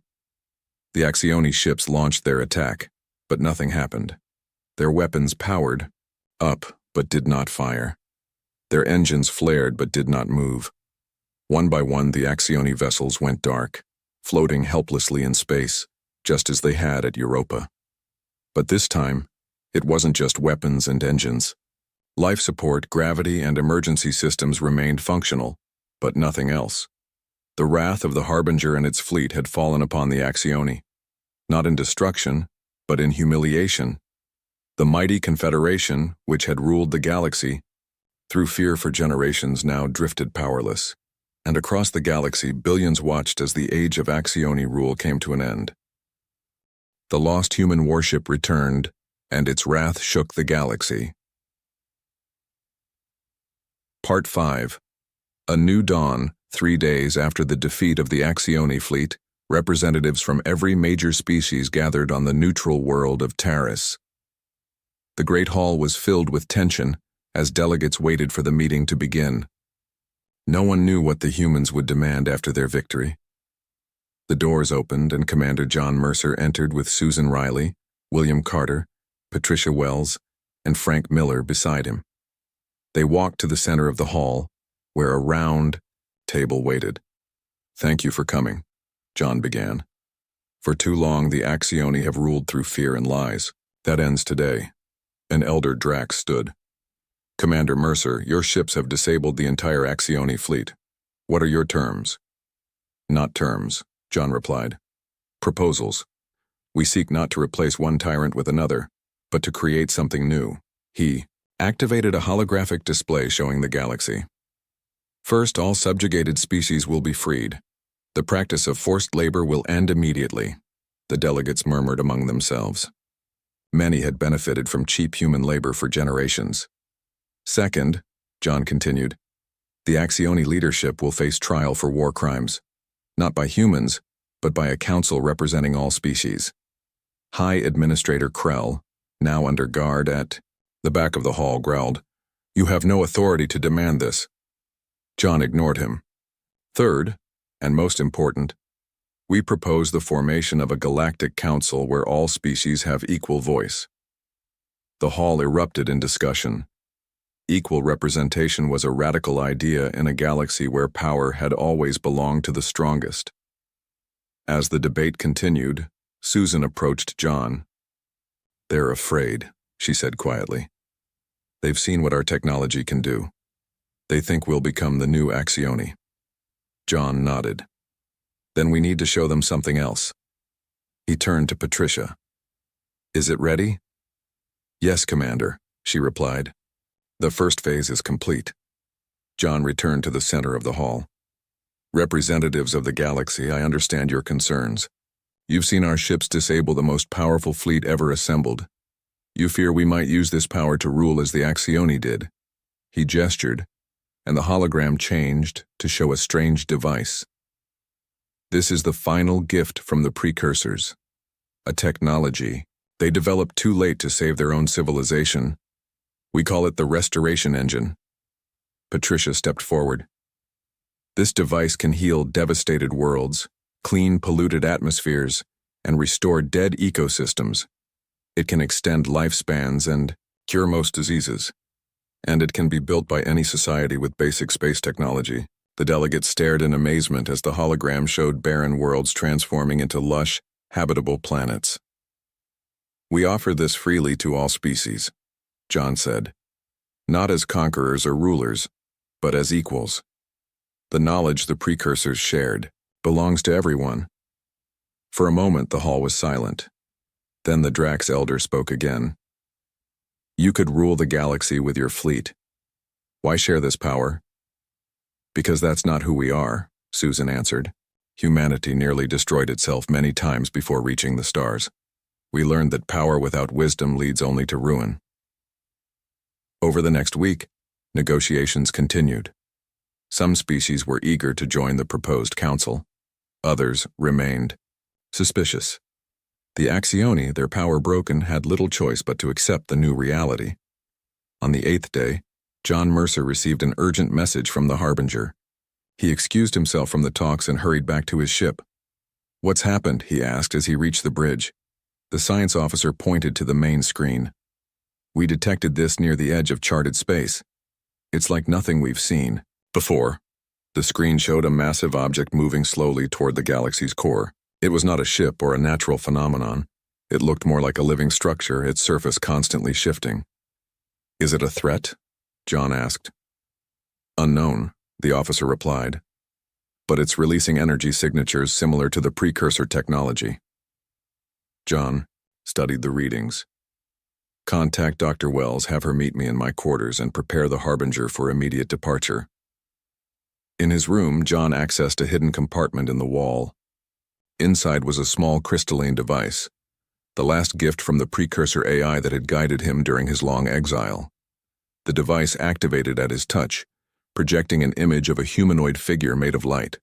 The Axioni ships launched their attack, but nothing happened. Their weapons powered up, but did not fire. Their engines flared, but did not move. One by one, the Axioni vessels went dark, floating helplessly in space, just as they had at Europa. But this time, it wasn't just weapons and engines. Life support, gravity, and emergency systems remained functional, but nothing else. The wrath of the Harbinger and its fleet had fallen upon the Axioni, not in destruction, but in humiliation. The mighty Confederation, which had ruled the galaxy, through fear for generations, now drifted powerless. And across the galaxy, billions watched as the age of Axioni rule came to an end. The lost human warship returned, and its wrath shook the galaxy. Part 5. A New Dawn. 3 days after the defeat of the Axioni fleet, representatives from every major species gathered on the neutral world of Taris. The Great Hall was filled with tension as delegates waited for the meeting to begin. No one knew what the humans would demand after their victory. The doors opened and Commander John Mercer entered with Susan Riley, William Carter, Patricia Wells, and Frank Miller beside him. They walked to the center of the hall, where a round table waited. Thank you for coming, John began. For too long, the Axioni have ruled through fear and lies. That ends today. An elder Drax stood. Commander Mercer, your ships have disabled the entire Axioni fleet. What are your terms? Not terms, John replied. Proposals. We seek not to replace one tyrant with another, but to create something new. He activated a holographic display showing the galaxy. First, all subjugated species will be freed. The practice of forced labor will end immediately, the delegates murmured among themselves. Many had benefited from cheap human labor for generations. Second, John continued, the Axioni leadership will face trial for war crimes, not by humans, but by a council representing all species. High Administrator Krell, now under guard at the back of the hall, growled, You have no authority to demand this. John ignored him. Third, and most important, we propose the formation of a galactic council where all species have equal voice. The hall erupted in discussion. Equal representation was a radical idea in a galaxy where power had always belonged to the strongest. As the debate continued, Susan approached John. They're afraid, she said quietly. They've seen what our technology can do. They think we'll become the new Axioni. John nodded. Then we need to show them something else. He turned to Patricia. Is it ready? Yes, Commander, she replied. The first phase is complete. John returned to the center of the hall. Representatives of the galaxy, I understand your concerns. You've seen our ships disable the most powerful fleet ever assembled. You fear we might use this power to rule as the Axioni did. He gestured, and the hologram changed to show a strange device. This is the final gift from the precursors. A technology they developed too late to save their own civilization. We call it the Restoration Engine. Patricia stepped forward. This device can heal devastated worlds, clean polluted atmospheres, and restore dead ecosystems. It can extend lifespans and cure most diseases. And it can be built by any society with basic space technology. The delegates stared in amazement as the hologram showed barren worlds transforming into lush, habitable planets. We offer this freely to all species, John said. Not as conquerors or rulers, but as equals. The knowledge the precursors shared belongs to everyone. For a moment, the hall was silent. Then the Drax elder spoke again. You could rule the galaxy with your fleet. Why share this power? Because that's not who we are, Susan answered. Humanity nearly destroyed itself many times before reaching the stars. We learned that power without wisdom leads only to ruin. Over the next week, negotiations continued. Some species were eager to join the proposed council. Others remained suspicious. The Axioni, their power broken, had little choice but to accept the new reality. On the 8th day, John Mercer received an urgent message from the Harbinger. He excused himself from the talks and hurried back to his ship. "What's happened?" he asked as he reached the bridge. The science officer pointed to the main screen. "We detected this near the edge of charted space. It's like nothing we've seen before." The screen showed a massive object moving slowly toward the galaxy's core. It was not a ship or a natural phenomenon. It looked more like a living structure, its surface constantly shifting. "Is it a threat?" John asked. "Unknown," the officer replied. "But it's releasing energy signatures similar to the precursor technology." John studied the readings. "Contact Dr. Wells, have her meet me in my quarters, and prepare the Harbinger for immediate departure." In his room, John accessed a hidden compartment in the wall. Inside was a small crystalline device, the last gift from the precursor AI that had guided him during his long exile. The device activated at his touch, projecting an image of a humanoid figure made of light.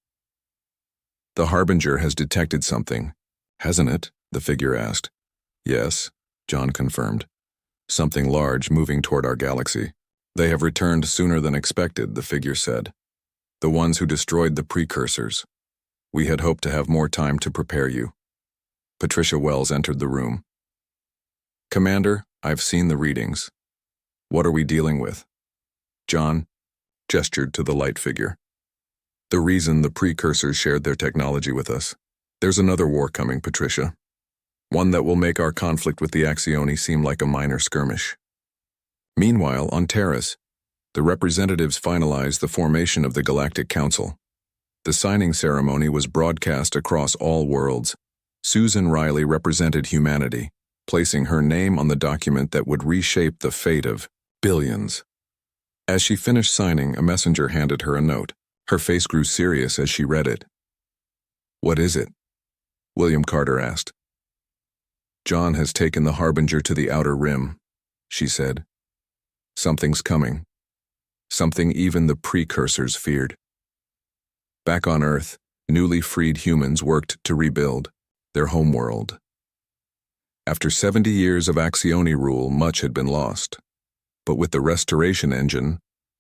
"The Harbinger has detected something, hasn't it?" the figure asked. "Yes," John confirmed. "Something large moving toward our galaxy. They have returned sooner than expected," the figure said. "The ones who destroyed the precursors. We had hoped to have more time to prepare you." Patricia Wells entered the room. "Commander, I've seen the readings. What are we dealing with?" John gestured to the light figure. "The reason the precursors shared their technology with us. There's another war coming, Patricia. One that will make our conflict with the Axioni seem like a minor skirmish." Meanwhile, on Terrace, the representatives finalized the formation of the Galactic Council. The signing ceremony was broadcast across all worlds. Susan Riley represented humanity, placing her name on the document that would reshape the fate of billions. As she finished signing, a messenger handed her a note. Her face grew serious as she read it. "What is it?" William Carter asked. "John has taken the Harbinger to the outer rim," she said. "Something's coming. Something even the precursors feared." Back on Earth, newly freed humans worked to rebuild their homeworld. After 70 years of Axioni rule, much had been lost. But with the restoration engine,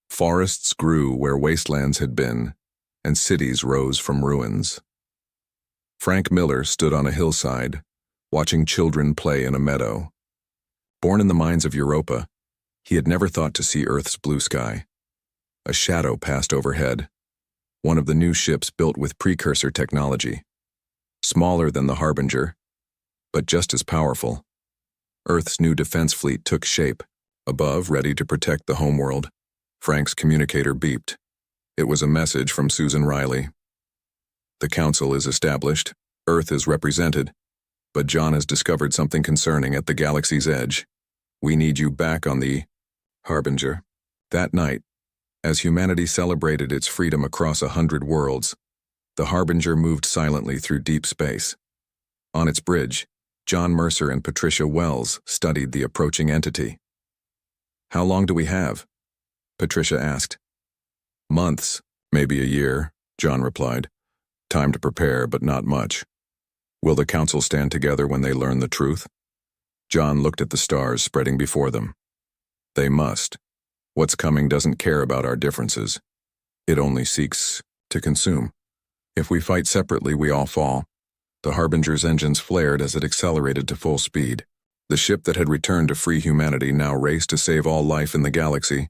forests grew where wastelands had been, and cities rose from ruins. Frank Miller stood on a hillside, watching children play in a meadow. Born in the mines of Europa, he had never thought to see Earth's blue sky. A shadow passed overhead, one of the new ships built with precursor technology. Smaller than the Harbinger, but just as powerful. Earth's new defense fleet took shape. Above, ready to protect the homeworld, Frank's communicator beeped. It was a message from Susan Riley. "The council is established, Earth is represented, but John has discovered something concerning at the galaxy's edge. We need you back on the Harbinger." That night, as humanity celebrated its freedom across 100 worlds, the Harbinger moved silently through deep space. On its bridge, John Mercer and Patricia Wells studied the approaching entity. "How long do we have?" Patricia asked. "Months, maybe a year," John replied. "Time to prepare, but not much." "Will the council stand together when they learn the truth?" John looked at the stars spreading before them. "They must. What's coming doesn't care about our differences. It only seeks to consume. If we fight separately, we all fall." The Harbinger's engines flared as it accelerated to full speed. The ship that had returned to free humanity now raced to save all life in the galaxy.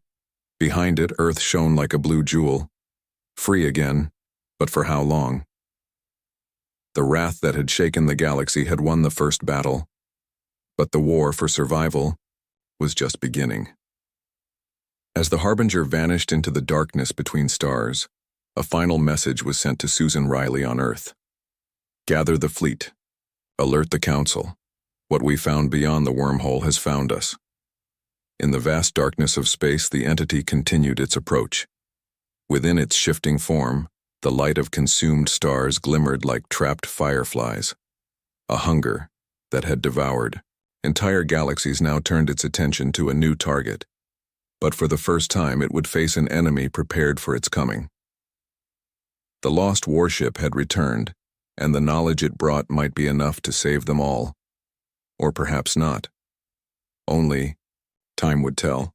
Behind it, Earth shone like a blue jewel. Free again, but for how long? The wrath that had shaken the galaxy had won the first battle, but the war for survival was just beginning. As the Harbinger vanished into the darkness between stars, a final message was sent to Susan Riley on Earth. "Gather the fleet. Alert the council. What we found beyond the wormhole has found us." In the vast darkness of space, the entity continued its approach. Within its shifting form, the light of consumed stars glimmered like trapped fireflies. A hunger, that had devoured. Entire galaxies now turned its attention to a new target. But for the first time, it would face an enemy prepared for its coming. The lost warship had returned, and the knowledge it brought might be enough to save them all. Or perhaps not. Only time would tell.